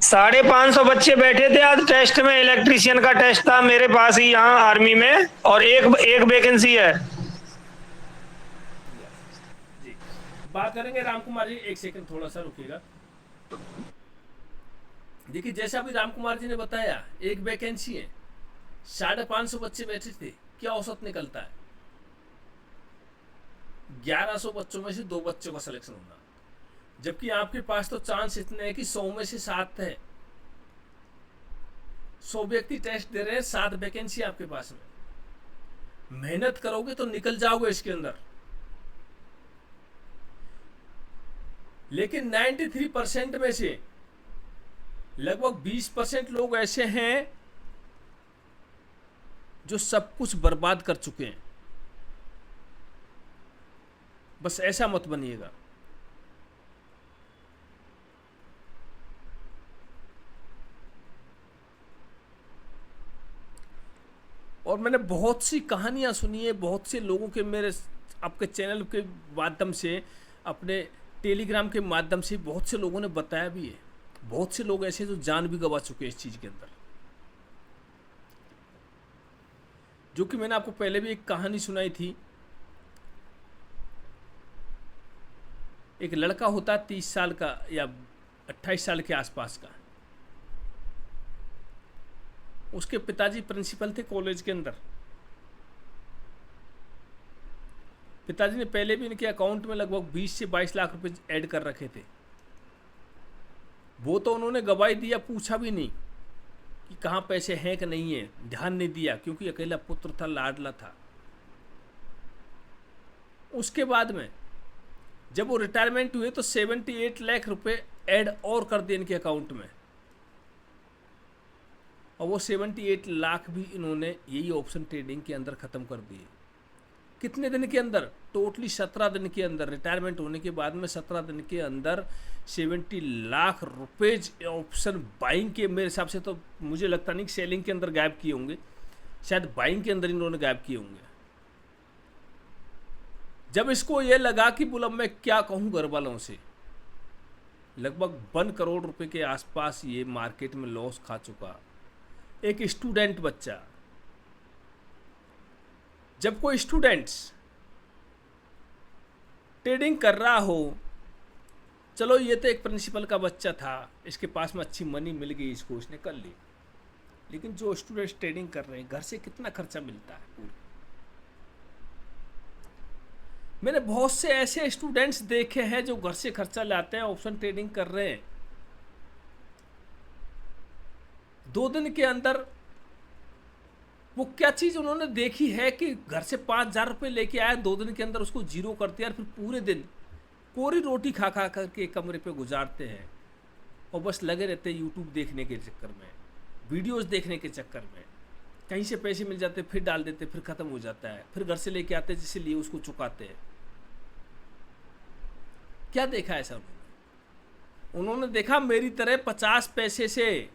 550 बच्चे बैठे थे आज टेस्ट में, इलेक्ट्रीशियन का टेस्ट था मेरे पास ही यहाँ आर्मी में, और एक वैकेंसी है। जी बात करेंगे राम कुमार जी, एक सेकंड थोड़ा सा रुकिएगा। देखिए जैसा अभी राम कुमार जी ने बताया एक वैकेंसी है, 550 बच्चे बैठे थे, क्या औसत निकलता है? 1100 बच्चों में से 2 बच्चों का सिलेक्शन होना, जबकि आपके पास तो चांस इतने हैं कि 100 में से 7 है। 100 व्यक्ति टेस्ट दे रहे हैं, 7 वैकेंसी आपके पास में। मेहनत करोगे तो निकल जाओगे इसके अंदर। लेकिन 93% में से लगभग 20% लोग ऐसे हैं जो सब कुछ बर्बाद कर चुके हैं। बस ऐसा मत बनिएगा। और मैंने बहुत सी कहानियां सुनी है, बहुत से लोगों के, मेरे आपके चैनल के माध्यम से, अपने टेलीग्राम के माध्यम से बहुत से लोगों ने बताया भी है। बहुत से लोग ऐसे जो जान भी गंवा चुके हैं इस चीज़ के अंदर। जो कि मैंने आपको पहले भी एक कहानी सुनाई थी। एक लड़का होता 30 साल का या 28 साल के आसपास का। उसके पिताजी प्रिंसिपल थे कॉलेज के अंदर। पिताजी ने पहले भी इनके अकाउंट में लगभग 20 से 22 लाख रुपए ऐड कर रखे थे। वो तो उन्होंने गवाही दिया, पूछा भी नहीं कि कहाँ पैसे हैं कि नहीं है, ध्यान नहीं दिया, क्योंकि अकेला पुत्र था, लाडला था। उसके बाद में जब वो रिटायरमेंट हुए तो 78 लाख रुपए ऐड और कर दिए इनके अकाउंट में, और वो 78 लाख भी इन्होंने यही ऑप्शन ट्रेडिंग के अंदर ख़त्म कर दिए। कितने दिन के अंदर? टोटली 17 दिन के अंदर। रिटायरमेंट होने के बाद में 17 दिन के अंदर 70 लाख रुपए ऑप्शन बाइंग के, मेरे हिसाब से तो मुझे लगता नहीं कि सेलिंग के अंदर गायब किए होंगे। शायद बाइंग के अंदर इन्होंने गैप किए होंगे। जब इसको ये लगा कि बोला मैं क्या कहूँ घर वालों से, लगभग 1 करोड़ रुपए के आसपास ये मार्केट में लॉस खा चुका। एक स्टूडेंट बच्चा, जब कोई स्टूडेंट्स ट्रेडिंग कर रहा हो, चलो ये तो एक प्रिंसिपल का बच्चा था, इसके पास में अच्छी मनी मिल गई इसको, इसने कर ली। लेकिन जो स्टूडेंट्स ट्रेडिंग कर रहे हैं, घर से कितना खर्चा मिलता है पूरा। मैंने बहुत से ऐसे स्टूडेंट्स देखे हैं जो घर से खर्चा लाते हैं, ऑप्शन ट्रेडिंग कर रहे हैं, 2 दिन के अंदर वो क्या चीज उन्होंने देखी है कि घर से 5,000 रुपये लेके आया, 2 दिन के अंदर उसको जीरो कर दिया, और फिर पूरे दिन कोरी रोटी खा खा करके कमरे पे गुजारते हैं और बस लगे रहते हैं यूट्यूब देखने के चक्कर में, वीडियोस देखने के चक्कर में। कहीं से पैसे मिल जाते फिर डाल देते, फिर खत्म हो जाता है, फिर घर से लेके आते जिससे लिए उसको चुकाते हैं। क्या देखा ऐसा उन्होंने देखा मेरी तरह 50 पैसे से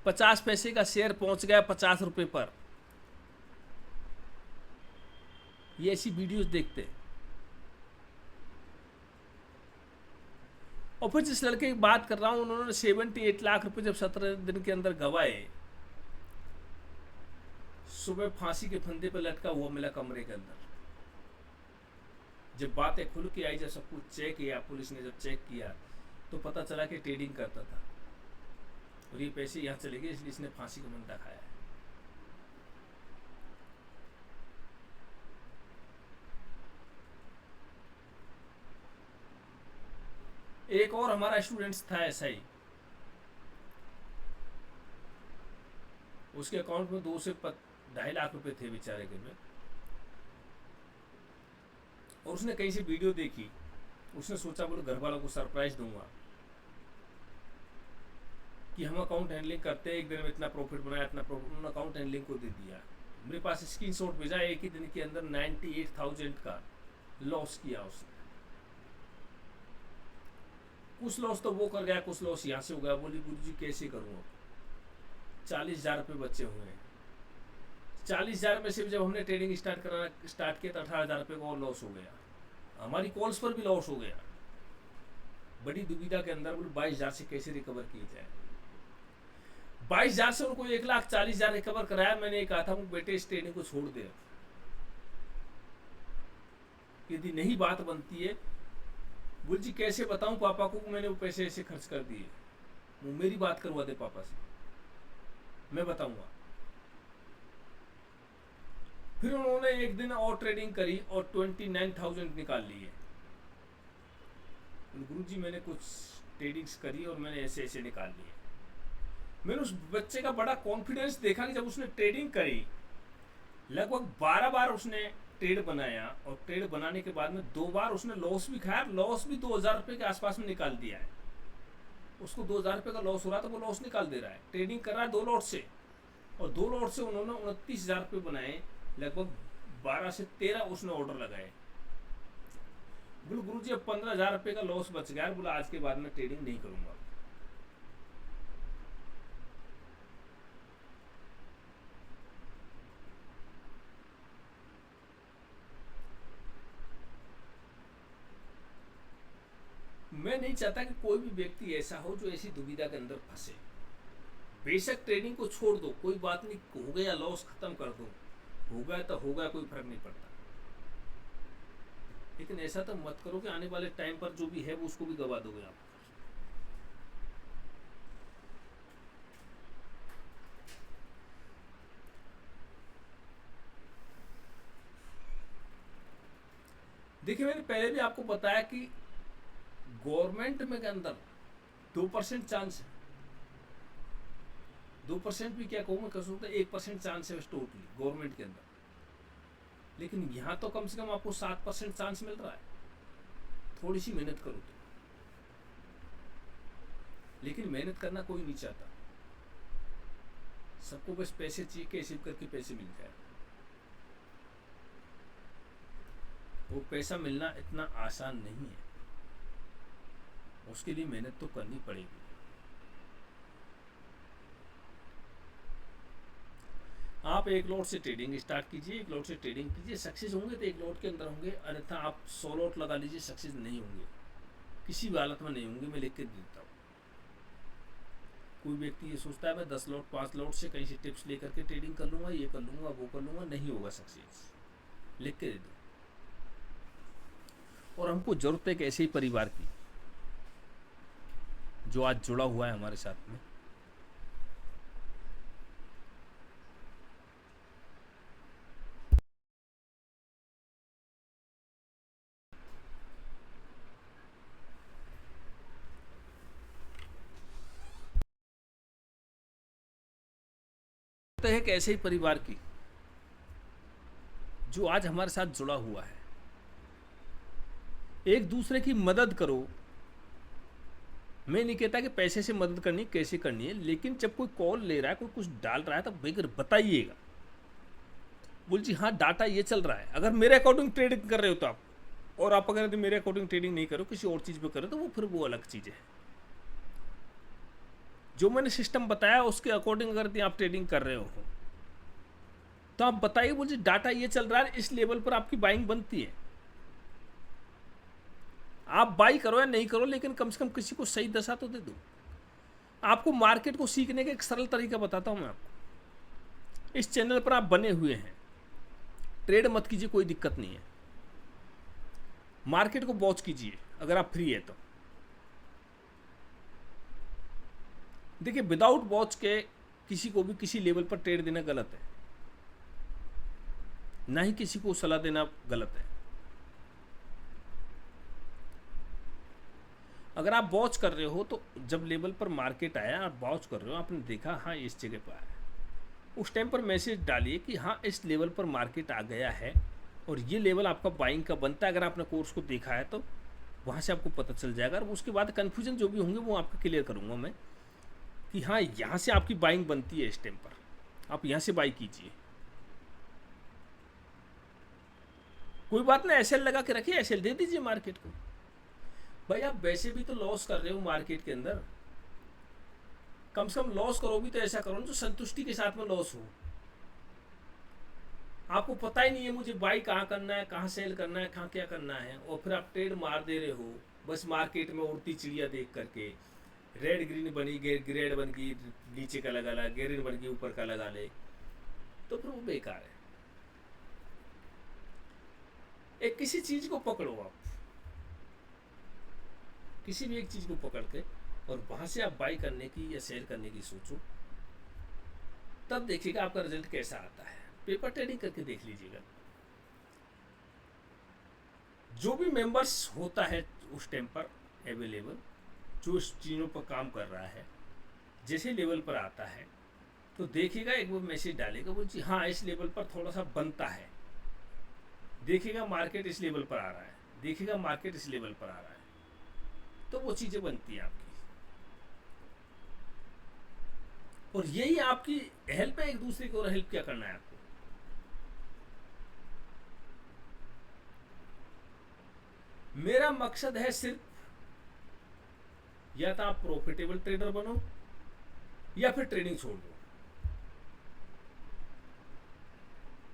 50 पैसे का शेयर पहुंच गया 50 रुपए पर। ये ऐसी वीडियोस देखते हैं। और फिर जिस लड़के की बात कर रहा हूं, उन्होंने 78 लाख रुपए जब 17 दिन के अंदर गवाए, सुबह फांसी के फंदे पर लटका हुआ मिला कमरे के अंदर। जब बातें खुल के आई, जब सब कुछ चेक किया, पुलिस ने जब चेक किया, तो पता चला कि ट्रेडिंग करता था और ये पैसे यहाँ चले गए, इसलिए इसने फांसी का मंदा खाया है। एक और हमारा स्टूडेंट्स था ऐसा ही, उसके अकाउंट में 2 से 2.5 लाख रुपए थे बेचारे के में, और उसने कहीं से वीडियो देखी, उसने सोचा बोले घर वालों को सरप्राइज दूंगा कि हम अकाउंट हैंडलिंग करते हैं, एक दिन में इतना प्रॉफिट बनाया, इतना प्रॉफिट। उन्होंने अकाउंट हैंडलिंग को दे दिया। मेरे पास स्क्रीनशॉट भेजा, एक ही दिन के अंदर 98,000 का लॉस किया उसने। कुछ लॉस तो वो कर गया, कुछ लॉस यहाँ से हो गया। बोली गुरु जी कैसे करूँ, 40,000 रुपये बचे हुए हैं। 40,000 में से जब हमने ट्रेडिंग स्टार्ट किया तो 18,000 रुपये का और लॉस हो गया। हमारी कॉल्स पर भी लॉस हो गया। बड़ी दुविधा के अंदर बोले 22,000 से कैसे रिकवर की जाए। 22,000 से उनको 1,40,000 रिकवर कराया। मैंने ये कहा था बेटे इस ट्रेडिंग को छोड़ दे, यदि नहीं बात बनती है। बोल जी कैसे बताऊं पापा को मैंने वो पैसे ऐसे खर्च कर दिए। वो मेरी बात करवा दे पापा से, मैं बताऊंगा। फिर उन्होंने एक दिन और ट्रेडिंग करी और 29,000 निकाल लिए। गुरुजी मैंने कुछ ट्रेडिंग्स करी और मैंने ऐसे ऐसे निकाल लिए। मैंने उस बच्चे का बड़ा कॉन्फिडेंस देखा कि जब उसने ट्रेडिंग करी, लगभग 12 बार उसने ट्रेड बनाया, और ट्रेड बनाने के बाद में 2 बार उसने लॉस भी खाया। लॉस भी 2,000 रुपये के आसपास में निकाल दिया है। उसको 2,000 रुपये का लॉस हो रहा था, वो लॉस निकाल दे रहा है। ट्रेडिंग कर रहा है 2 लॉट से, और 2 लॉट से उन्होंने 29,000 रुपये बनाए। लगभग 12 से 13 उसने ऑर्डर लगाए। बोले गुरुजी अब 15,000 रुपये का लॉस बच गया। बोला आज के बाद में ट्रेडिंग नहीं करूंगा। मैं नहीं चाहता कि कोई भी व्यक्ति ऐसा हो जो ऐसी दुविधा के अंदर फंसे। बेशक ट्रेडिंग को छोड़ दो, कोई बात नहीं, हो गया लॉस खत्म कर दो, हो गया तो हो गया, कोई फर्क नहीं पड़ता। लेकिन ऐसा तो मत करो कि आने वाले टाइम पर जो भी है वो उसको भी गवा दोगे आप। देखिए मैंने पहले भी आपको बताया कि गवर्नमेंट में के अंदर 2% चांस है। 2% भी क्या कहूँ मैं, कह सकता 1% चांस है टोटली गवर्नमेंट के अंदर। लेकिन यहाँ तो कम से कम आपको 7% चांस मिल रहा है, थोड़ी सी मेहनत करो तो। लेकिन मेहनत करना कोई नहीं चाहता, सबको बस पैसे चाहिए, कैसे करके पैसे मिल जाए। वो पैसा मिलना इतना आसान नहीं है, उसके लिए मेहनत तो करनी पड़ेगी। आप एक लॉट से ट्रेडिंग स्टार्ट कीजिए, एक लॉट से ट्रेडिंग कीजिए, सक्सेस होंगे तो एक लॉट के अंदर होंगे, अन्यथा आप 100 लॉट लगा लीजिए, सक्सेस नहीं होंगे, किसी भी हालत में नहीं होंगे। मैं लिख के देता हूँ। कोई व्यक्ति ये सोचता है मैं 10 लॉट 5 लॉट से कहीं से टिप्स लेकर के ट्रेडिंग कर लूँगा, ये कर लूँगा, वो कर लूँगा, नहीं होगा सक्सेस। लिख के दे दो। और हमको जरूरत है एक ऐसे ही परिवार की जो आज जुड़ा हुआ है हमारे साथ में। एक ऐसे ही परिवार की जो आज हमारे साथ जुड़ा हुआ है। एक दूसरे की मदद करो। मैं नहीं कहता कि पैसे से मदद करनी कैसे करनी है, लेकिन जब कोई कॉल ले रहा है, कोई कुछ डाल रहा है, तो बेगर बताइएगा। बोल जी हाँ डाटा ये चल रहा है, अगर मेरे अकॉर्डिंग ट्रेडिंग कर रहे हो तो आप, और आप अगर मेरे अकॉर्डिंग ट्रेडिंग नहीं करो, किसी और चीज़ पे करो, तो वो फिर वो अलग चीज़ है। जो मैंने सिस्टम बताया उसके अकॉर्डिंग अगर आप ट्रेडिंग कर रहे हो तो आप बताइए, बोल डाटा ये चल रहा है, इस लेवल पर आपकी बाइंग बनती है। आप बाई करो या नहीं करो, लेकिन कम से कम किसी को सही दशा तो दे दो। आपको मार्केट को सीखने का एक सरल तरीका बताता हूं मैं आपको। इस चैनल पर आप बने हुए हैं, ट्रेड मत कीजिए, कोई दिक्कत नहीं है। मार्केट को वॉच कीजिए अगर आप फ्री है तो। देखिए विदाउट वॉच के किसी को भी किसी लेवल पर ट्रेड देना गलत है, ना ही किसी को सलाह देना गलत है। अगर आप वॉच कर रहे हो तो जब लेवल पर मार्केट आया, आप वॉच कर रहे हो, आपने देखा हाँ इस जगह पर आया, उस टाइम पर मैसेज डालिए कि हाँ इस लेवल पर मार्केट आ गया है और ये लेवल आपका बाइंग का बनता है। अगर आपने कोर्स को देखा है तो वहाँ से आपको पता चल जाएगा, और उसके बाद कन्फ्यूजन जो भी होंगे वो आपका क्लियर करूँगा मैं कि हाँ यहाँ से आपकी बाइंग बनती है, इस टाइम पर आप यहाँ से बाई कीजिए। कोई बात नहीं, एसएल लगा के रखिए, एसएल दे दीजिए मार्केट को। भाई आप वैसे भी तो लॉस कर रहे हो मार्केट के अंदर, कम से कम लॉस करो भी तो ऐसा करो जो संतुष्टि के साथ में लॉस हो। आपको पता ही नहीं है मुझे बाई कहाँ करना है, कहाँ सेल करना है, कहाँ क्या करना है, और फिर आप ट्रेड मार दे रहे हो बस मार्केट में उड़ती चिड़िया देख करके। रेड ग्रीन बनी, ग्रेड बन गई, नीचे का लगा ला, ग्रीन बन गई ऊपर का लगा ले, तो फिर वो बेकार है। एक किसी चीज को पकड़ो आप, किसी भी एक चीज को पकड़ के, और वहां से आप बाई करने की या सेल करने की सोचो, तब देखिएगा आपका रिजल्ट कैसा आता है। पेपर ट्रेडिंग करके देख लीजिएगा। जो भी मेंबर्स होता है उस टाइम पर अवेलेबल, जो इस चीज़ों पर काम कर रहा है, जैसे लेवल पर आता है तो देखिएगा, एक वो मैसेज डालेगा, वो जी हाँ इस लेवल पर थोड़ा सा बनता है, देखिएगा मार्केट इस लेवल पर आ रहा है, देखिएगा मार्केट इस लेवल पर आ रहा है, तो वो चीज़ें बनती हैं आपकी। और यही आपकी हेल्प है, एक दूसरे को और हेल्प क्या करना है आपको। मेरा मकसद है सिर्फ, या तो आप प्रॉफिटेबल ट्रेडर बनो या फिर ट्रेडिंग छोड़ दो,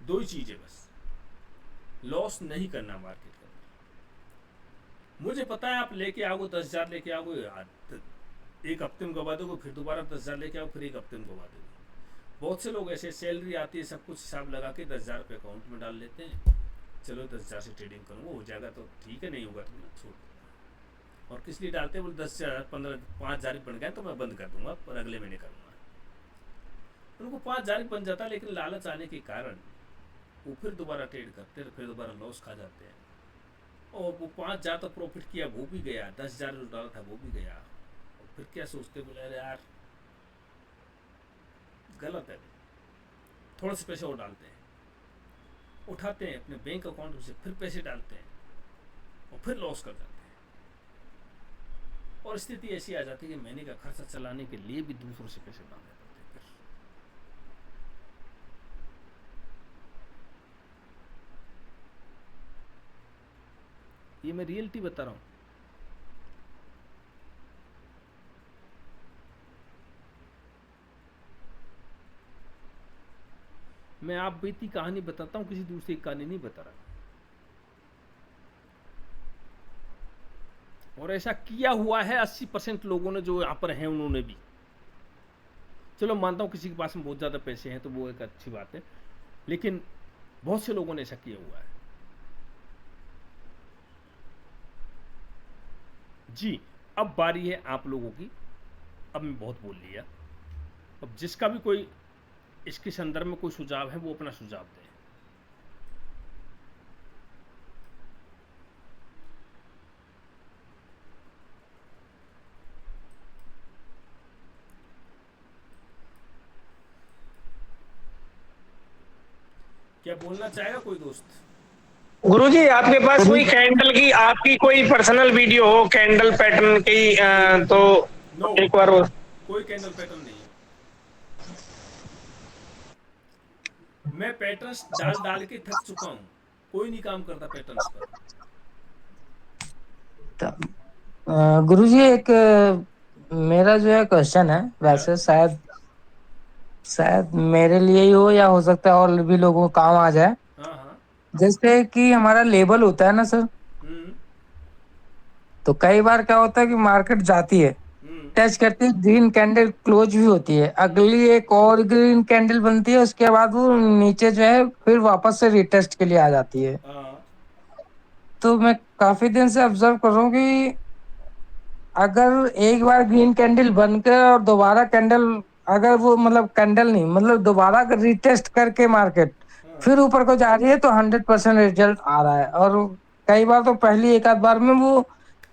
दो ही चीजें बस। लॉस नहीं करना मार्केट का। मुझे पता है आप लेके आओगे 10,000 लेके आओगे, एक हफ्ते में गवा दोगे, फिर दोबारा 10,000 लेके आओ, फिर एक हफ्ते में गवा दोगे। बहुत से लोग ऐसे, सैलरी आती है, सब कुछ हिसाब लगा के 10,000 रुपये अकाउंट में डाल लेते हैं, चलो 10,000 से ट्रेडिंग करूँगा, हो जाएगा तो ठीक है, नहीं होगा तो मैं छोड़ दूँगा। और किस लिए डालते हैं, बोले 10,000 5,000 बन गए तो मैं बंद कर दूंगा, पर अगले महीने करूँगा। उनको 5,000 बन जाता, लेकिन लालच आने के कारण वो फिर दोबारा ट्रेड करते हैं, फिर दोबारा लॉस खा जाते हैं, और वो 5,000 तो प्रॉफिट किया वो भी गया, 10,000 जो डाला था वो भी गया, और फिर क्या सोचते, बोले अरे यार गलत है, थोड़े से पैसे और डालते हैं, उठाते हैं अपने बैंक अकाउंट से, फिर पैसे डालते हैं और फिर लॉस कर जाते हैं। और स्थिति ऐसी आ जाती है कि महीने का खर्चा चलाने के लिए भी दूसरों से पैसे डालने पड़ते हैं। ये मैं रियलिटी बता रहा हूँ। मैं आप बीती कहानी बताता हूँ, किसी दूसरी कहानी नहीं बता रहा। और ऐसा किया हुआ है 80% लोगों ने जो यहाँ पर हैं, उन्होंने भी। चलो मानता हूँ किसी के पास में बहुत ज़्यादा पैसे हैं तो वो एक अच्छी बात है, लेकिन बहुत से लोगों ने ऐसा किया हुआ है। जी, अब बारी है आप लोगों की। अब मैं बहुत बोल लिया। अब जिसका भी कोई इसके संदर्भ में कोई सुझाव है वो अपना सुझाव दें। क्या बोलना चाहेगा कोई दोस्त? गुरुजी, आपके पास कोई कैंडल की आपकी कोई पर्सनल वीडियो हो कैंडल पैटर्न की, तो नो, एक बार वो। कोई कैंडल पैटर्न नहीं है। मैं पैटर्न्स डाल डाल के थक चुका हूं, कोई नहीं काम करता पैटर्न्स पर। गुरुजी, एक मेरा जो है क्वेश्चन है, क्या? वैसे शायद शायद मेरे लिए ही हो या हो सकता है और भी लोगों को काम आ जाए। हाँ हाँ। जैसे कि हमारा लेबल होता है ना सर, हम्म तो कई बार क्या होता है कि मार्केट जाती है, हम्म टच करती है, ग्रीन कैंडल क्लोज भी होती है, हम्म। अगली एक और ग्रीन कैंडल बनती है, उसके बाद वो नीचे जो है फिर वापस से रिटेस्ट के लिए आ जाती है। हाँ तो मैं काफी दिन से ऑब्जर्व कर रहा हूँ कि अगर एक बार ग्रीन कैंडल बनकर और दोबारा कैंडल, अगर वो मतलब कैंडल नहीं, मतलब दोबारा अगर रिटेस्ट करके मार्केट हाँ फिर ऊपर को जा रही है, तो 100% रिजल्ट आ रहा है। और कई बार तो पहली एक आध बार में वो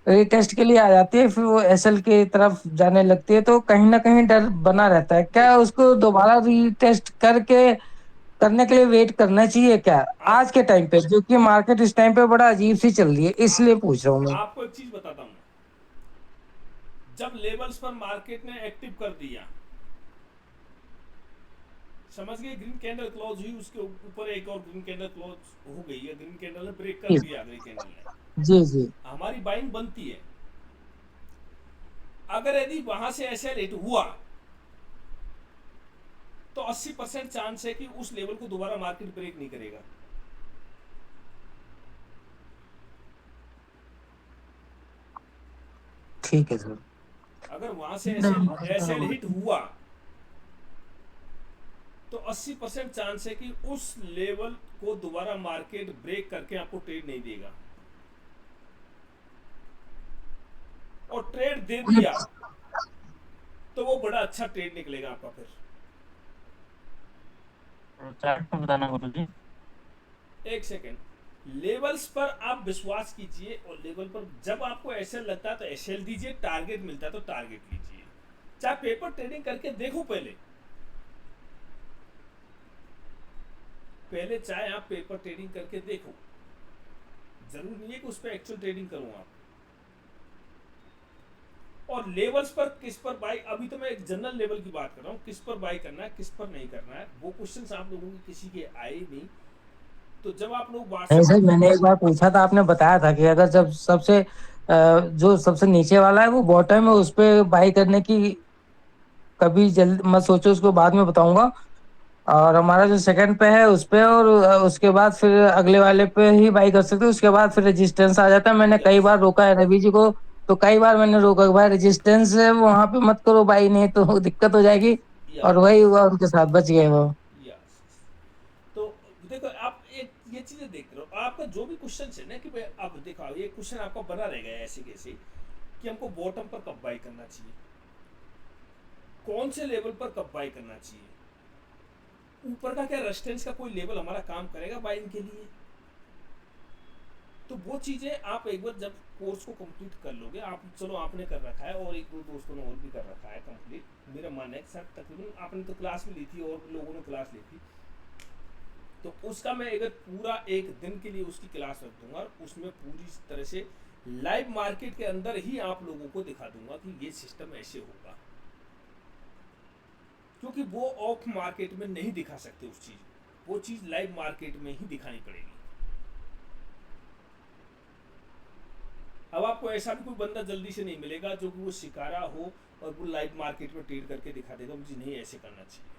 रिटेस्ट के लिए आ जाती है, फिर वो एसएल की तरफ जाने लगती है, तो कहीं ना कहीं डर बना रहता है। क्या देखो, उसको दोबारा रिटेस्ट करके करने के लिए वेट करना चाहिए क्या आप आज के टाइम पे, क्योंकि मार्केट इस टाइम पे बड़ा अजीब सी चल रही है, आ, इसलिए पूछ रहा हूँ मैं। आपको एक चीज बताता हूं। जब लेवल्स पर मार्केट ने एक्टिव कर दिया, समझ गए, ग्रीन कैंडल क्लोज हुई, उसके ऊपर एक और ग्रीन कैंडल क्लोज हो गई है, ग्रीन कैंडल ने ब्रेक कर दिया, ग्रीन कैंडल ने, जी जी। हमारी बाइंग बनती है। अगर यदि वहां से ऐसा रेट हुआ तो 80% चांस है कि उस लेवल को दोबारा मार्केट ब्रेक नहीं करेगा। ठीक है सर। अगर वहां से एसएल हिट हुआ तो 80% चांस है कि उस लेवल को दोबारा मार्केट ब्रेक करके आपको ट्रेड नहीं देगा। और ट्रेड दे दिया तो वो बड़ा अच्छा ट्रेड निकलेगा आपका। फिर चार्ट में बताना गुरु जी। एक सेकेंड, लेवल्स पर आप विश्वास कीजिए, और लेवल पर जब आपको एसएल लगता है तो एसएल दीजिए, टारगेट मिलता है तो टारगेट लीजिए। चाहे पेपर ट्रेडिंग करके देखो, पहले चाहे आप पेपर ट्रेडिंग करके देखो, जरूर नहीं है कि उस पर एक्चुअल ट्रेडिंग करूं आप। और लेवल्स पर किस पर बाई, अभी तो मैं एक जनरल लेवल की बात कर रहा हूं, किस पर बाई करना है किस पर नहीं करना है, वो क्वेश्चंस आप लोगों के किसी के आए नहीं। तो जब आप लोग नहीं व्हाट्सएप, सर, मैंने एक बार पूछा था, आपने बताया था कि अगर जब सबसे जो सबसे नीचे वाला है वो बॉटम है, उस पे बाई करने की कभी जल्द मत सोचो, उसको बाद में बताऊंगा। और हमारा जो सेकंड पे है उस पे, और उसके बाद फिर अगले वाले पे ही बाई कर सकते हो, उसके बाद फिर रेजिस्टेंस आ जाता है। मैंने कई यस बार रोका है रवि जी को, तो कई बार मैंने रोका कि भाई रेजिस्टेंस है वहां पे मत करो बाई, नहीं तो दिक्कत हो जाएगी। और यस वही हुआ, उनके साथ बच गए वो। यस। तो देखो, आप एक ये चीजें देख रहे हो, आपका जो भी क्वेश्चन है ना कि भाई, अब देखो ये क्वेश्चन आपका बना रहेगा ऐसे कैसे कि हमको बॉटम पर कब बाई करना चाहिए, कौन से लेवल पर कब बाई करना चाहिए, ऊपर का क्या रेजिस्टेंस का कोई लेवल हमारा काम करेगा बाइंग के लिए। तो वो चीजें आप एक बार जब कोर्स को कंप्लीट कर लोगे, आप चलो आपने कर रखा है और एक दो दोस्तों ने और भी कर रखा है कंप्लीट, मेरा मानना है सर तकरीबन आपने तो क्लास भी ली थी और लोगों ने क्लास ली थी, तो उसका मैं एक पूरा एक दिन के लिए उसकी क्लास रख दूंगा और उसमें पूरी तरह से लाइव मार्केट के अंदर ही आप लोगों को दिखा दूंगा कि ये सिस्टम ऐसे होगा, क्योंकि वो ऑफ मार्केट में नहीं दिखा सकते उस चीज, वो चीज लाइव मार्केट में ही दिखानी पड़ेगी। अब आपको ऐसा भी कोई बंदा जल्दी से नहीं मिलेगा जो कि वो शिकारा हो और वो लाइव मार्केट में ट्रेड करके दिखा देगा मुझे नहीं ऐसे करना चाहिए।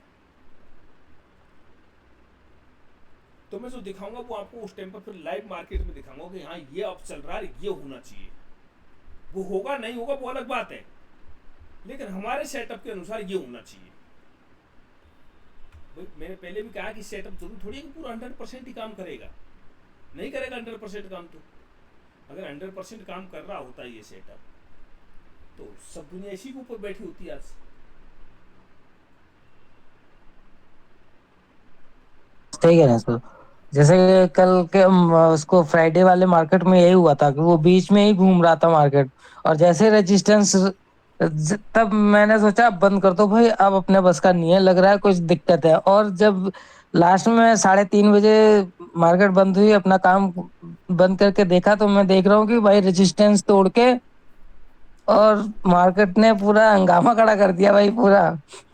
तो मैं जो दिखाऊंगा वो आपको उस टाइम पर फिर लाइव मार्केट में दिखाऊंगा कि हाँ ये अब चल रहा है, ये होना चाहिए। वो होगा नहीं होगा वो अलग बात है, लेकिन हमारे सेटअप के अनुसार ये होना चाहिए। भाई मैंने पहले भी कहा कि सेटअप जरूर थोड़ी है कि पूरा 100% ही काम करेगा, नहीं करेगा 100% काम। तो अगर 100% काम कर रहा होता है ये सेटअप, तो सब दुनिया इसी के ऊपर बैठी होती आज। ठीक है ना सर। जैसे कल के उसको फ्राइडे वाले मार्केट में यही हुआ था कि वो बीच में ही घूम रहा था मार्केट, और जैसे रेजिस्टेंस, तब मैंने सोचा अब बंद कर दो भाई, अब अपने बस का नहीं है, लग रहा है कुछ दिक्कत है। और जब लास्ट में 3:30 बजे मार्केट बंद हुई, अपना काम बंद करके देखा, तो मैं देख रहा हूँ कि भाई रेजिस्टेंस तोड़ के और मार्केट ने पूरा हंगामा खड़ा कर दिया भाई पूरा।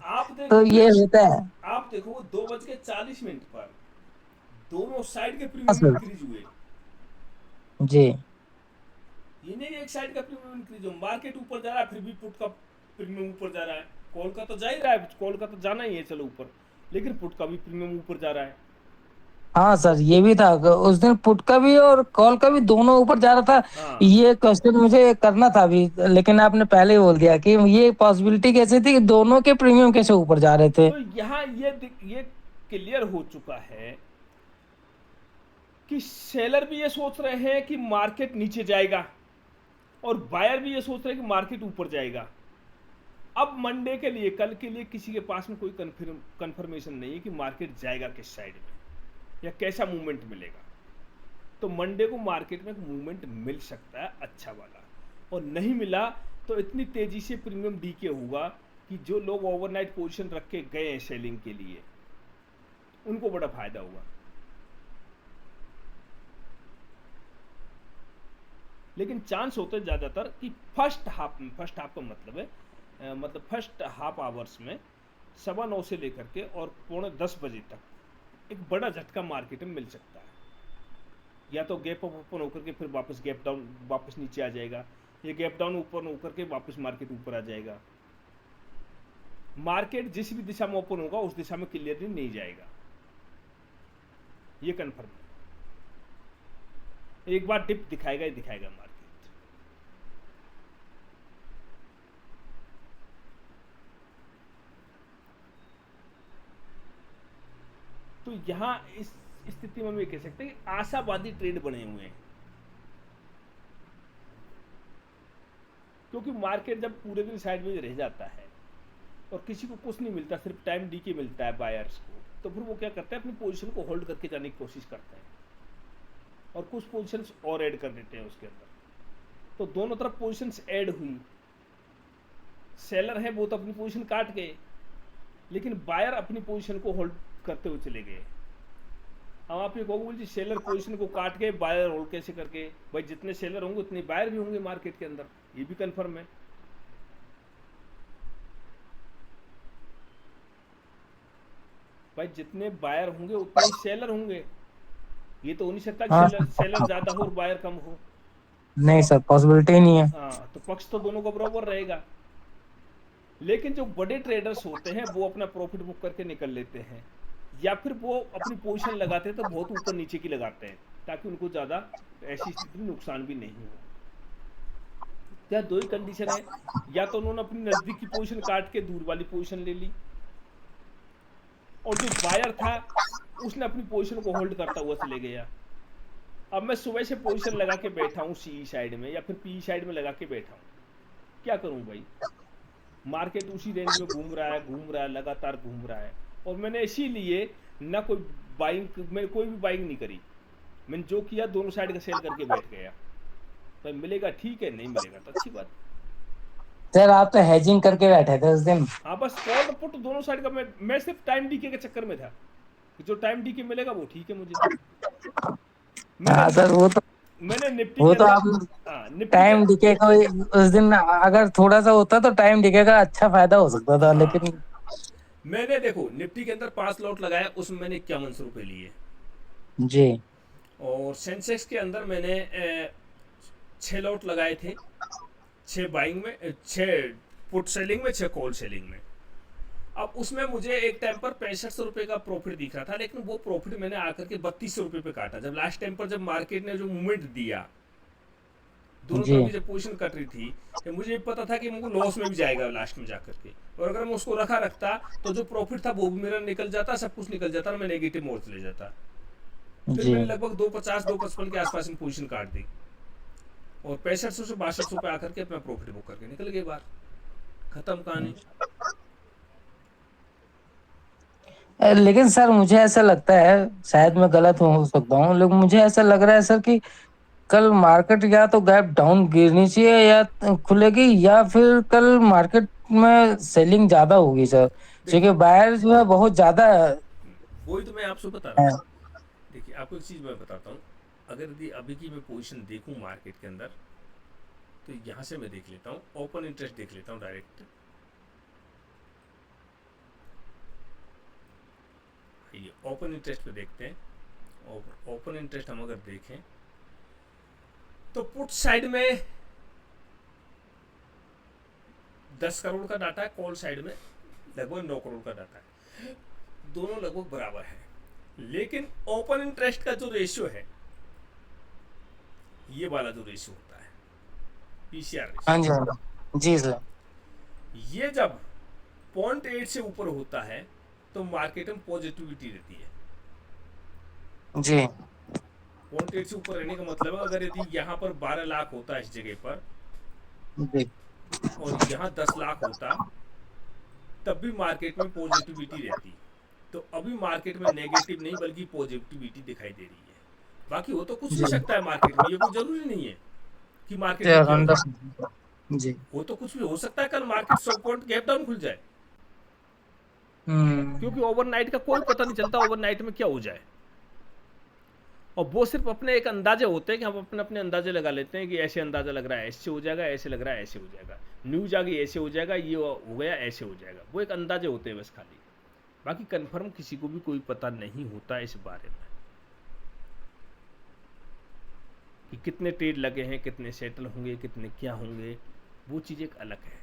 आप तो देखो ये होता है। आप देखो वो 2:40 पर दोनों साइड के हाँ प्रीमियम सर। इंक्रीज हुए। जी। ये नहीं एक साइड का प्रीमियम इंक्रीज हो, मार्केट ऊपर जा रहा है फिर भी पुट का प्रीमियम ऊपर जा रहा है। कॉल का तो जा ही रहा है, कॉल का तो जाना ही है चलो ऊपर, लेकिन पुट का भी प्रीमियम ऊपर जा रहा है। हाँ सर, ये भी था उस दिन पुट का भी और कॉल का भी दोनों ऊपर जा रहा था। हाँ ये क्वेश्चन मुझे करना था अभी, लेकिन आपने पहले ही बोल दिया कि ये पॉसिबिलिटी कैसे थी कि दोनों के प्रीमियम कैसे ऊपर जा रहे थे। तो यहाँ ये क्लियर हो चुका है कि सेलर भी ये सोच रहे हैं कि मार्केट नीचे जाएगा और बायर भी ये सोच रहे हैं कि मार्केट ऊपर जाएगा। अब मंडे के लिए, कल के लिए किसी के पास में कोई कंफर्मेशन नहीं है कि मार्केट जाएगा किस साइड में या कैसा मूवमेंट मिलेगा। तो मंडे को मार्केट में एक मूवमेंट मिल सकता है अच्छा वाला, और नहीं मिला तो इतनी तेजी से प्रीमियम डीके होगा कि जो लोग ओवरनाइट पोजीशन रख के गए हैं सेलिंग के लिए, उनको बड़ा फायदा हुआ। लेकिन चांस होते हैं ज़्यादातर कि फर्स्ट हाफ का मतलब है मतलब फर्स्ट हाफ आवर्स में 9:15 से लेकर के और 9:45 तक एक बड़ा झटका मार्केट में मिल सकता है। या तो गैप अप ओपन होकर के फिर वापस गैप डाउन, वापस नीचे आ जाएगा, या गैप डाउन ओपन होकर के वापस मार्केट ऊपर आ जाएगा। मार्केट जिस भी दिशा में ओपन होगा उस दिशा में क्लियरली नहीं जाएगा, ये कन्फर्म है। एक बार डिप दिखाएगा ही दिखाएगा मार्केट। तो यहां इस स्थिति में हम ये कह सकते हैं कि आशावादी ट्रेड बने हुए हैं, क्योंकि मार्केट जब पूरे दिन साइडवेज रह जाता है और किसी को कुछ नहीं मिलता, सिर्फ टाइम डीके मिलता है बायर्स को, तो फिर वो क्या करते हैं, अपनी पोजीशन को होल्ड करके जाने की कोशिश करते हैं और कुछ पोजीशंस और ऐड कर देते हैं उसके अंदर। तो दोनों तरफ पोजीशंस ऐड हुई, सेलर है वो तो अपनी पोजीशन काट गए, लेकिन बायर अपनी पोजीशन को होल्ड करते हुए चले गए। अब आप ये कहोगे जी सेलर पोजीशन को काट के बायर होल्ड कैसे करके? भाई जितने सेलर होंगे उतने बायर भी होंगे मार्केट के अंदर, ये भी कंफर्म है। भाई जितने बायर होंगे उतने ही सेलर होंगे, ये तो हो नहीं सकता कि हाँ सेलर ज्यादा हो और बायर कम हो। नहीं सर, पॉसिबिलिटी नहीं है। हाँ, तो पक्ष तो दोनों का बराबर रहेगा। लेकिन जो बड़े ट्रेडर्स होते हैं वो अपना प्रॉफिट बुक करके निकल लेते हैं, या फिर वो अपनी पोजीशन लगाते हैं तो बहुत ऊपर नीचे की लगाते हैं ताकि उनको ज़्यादा ऐसी स्थिति में नुकसान भी नहीं हो। क्या दो ही कंडीशन है, या तो उन्होंने अपनी नज़दीक की पोजीशन काट के दूर वाली पोजीशन ले ली, और जो बायर था उसने अपनी पोजीशन को होल्ड करता हुआ चले गया। अब मैं सुबह से पोजीशन लगा के बैठा हूँ सी साइड में या फिर पी साइड में लगा के बैठा हूँ, क्या करूँ भाई? मार्केट उसी रेंज में घूम रहा है लगातार घूम रहा है, और मैंने इसीलिए ना कोई बाइंग, मैंने कोई भी बाइंग नहीं करी। मैंने जो किया दोनों साइड का सेल करके बैठ गया। तो मिलेगा ठीक है, नहीं मिलेगा तो अच्छी बात। सर आप तो हेजिंग करके बैठे थे उस दिन। हाँ बस कॉल और पुट दोनों साइड का मैं सिर्फ टाइम डीके के चक्कर में था कि जो टाइम डीके मिलेगा वो ठीक है मुझे। हाँ सर, मैंने निफ्टी वो के तो अंदर, आप हाँ निफ्टी टाइम के, डिके को उस दिन अगर थोड़ा सा होता तो टाइम डिके का अच्छा फायदा हो सकता था, हाँ लेकिन मैंने देखो निफ्टी के अंदर 5 लॉट लगाया, उसमें मैंने 51 रुपए लिए, जी। और सेंसेक्स के अंदर मैंने 6 लॉट लगाए थे, 6 बाइंग में, 6 पुट सेलिंग में, 6 कॉल सेलिंग में। अब उसमें मुझे एक टाइम पर 6500 रुपये का प्रॉफिट दिख रहा था, लेकिन वो प्रॉफिट मैंने आकर के 3200 रुपये पे काटा। जब लास्ट टाइम पर जब मार्केट ने जो मूवमेंट दिया, दोनों जी तरफ की जब पोजीशन कट रही थी, तो मुझे पता था कि मुझे लॉस में भी जाएगा लास्ट में जाकर के, और अगर मैं उसको रखता तो जो प्रॉफिट था वो भी मेरा निकल जाता, सब कुछ निकल जाता, मैं नेगेटिव मोड चले जाता। फिर जी मैंने लगभग 250-255 के आसपास में पोजीशन काट दी, और 6500 से 6200 पे आकर के अपना प्रॉफिट बुक करके निकल गए बाहर। खत्म कहानी। लेकिन सर मुझे ऐसा लगता है, शायद मैं गलत हो सकता हूँ, लेकिन मुझे ऐसा लग रहा है सर कि कल मार्केट या तो गैप डाउन गिरनी चाहिए या खुलेगी, या फिर कल मार्केट में सेलिंग ज्यादा होगी सर, क्योंकि देखिए, बायर जो है बहुत ज्यादा वही तो मैं आपसे बता रहा है। हूँ। देखिए, आपको एक चीज़ मैं बताता हूँ। अगर यदि अभी की मैं पोजीशन देखूँ मार्केट के अंदर, तो यहाँ से मैं देख लेता हूँ, ओपन इंटरेस्ट देख लेता हूँ डायरेक्ट। ये ओपन इंटरेस्ट पे देखते हैं, और ओपन इंटरेस्ट हम अगर देखें तो पुट साइड में 10 करोड़ का डाटा है, कॉल साइड में लगभग 9 करोड़ का डाटा है, दोनों लगभग बराबर है। लेकिन ओपन इंटरेस्ट का जो रेशियो है, ये वाला जो रेशियो होता है, पीसीआर हाँ रेशियो, जी हाँ जी सर। ये जब 0.8 से ऊपर होता है तो मार्केट में पॉजिटिविटी रहती है। जी 0.8 से ऊपर रहने का मतलब है, अगर यदि यहाँ पर 12 लाख होता है इस जगह पर, जी और यहाँ 10 लाख होता, तब भी मार्केट में पॉजिटिविटी रहती। तो अभी मार्केट में नेगेटिव नहीं बल्कि पॉजिटिविटी दिखाई दे रही है। बाकी हो तो कुछ भी जी सकता है मार्केट में, ये कोई जरूरी नहीं है कि मार्केट जी में क्या हो जाए। 100%। जी वो तो कुछ भी हो सकता है, कल मार्केट 100 पॉइंट गैप डाउन खुल जाए, क्योंकि ओवरनाइट का कोई पता नहीं चलता ओवरनाइट में क्या हो जाए। और वो सिर्फ अपने एक अंदाजे होते हैं कि हम अपने अपने अंदाजे लगा लेते हैं कि ऐसे अंदाजा लग रहा है ऐसे हो जाएगा, ऐसे लग रहा है ऐसे हो जाएगा, न्यूज आ गई ऐसे हो जाएगा, ये हो गया ऐसे हो जाएगा। वो एक अंदाजे होते हैं बस खाली, बाकी कंफर्म किसी को भी कोई पता नहीं होता इस बारे में कि कितने ट्रेड लगे हैं, कितने सेटल होंगे, कितने क्या होंगे, वो चीज़ एक अलग है।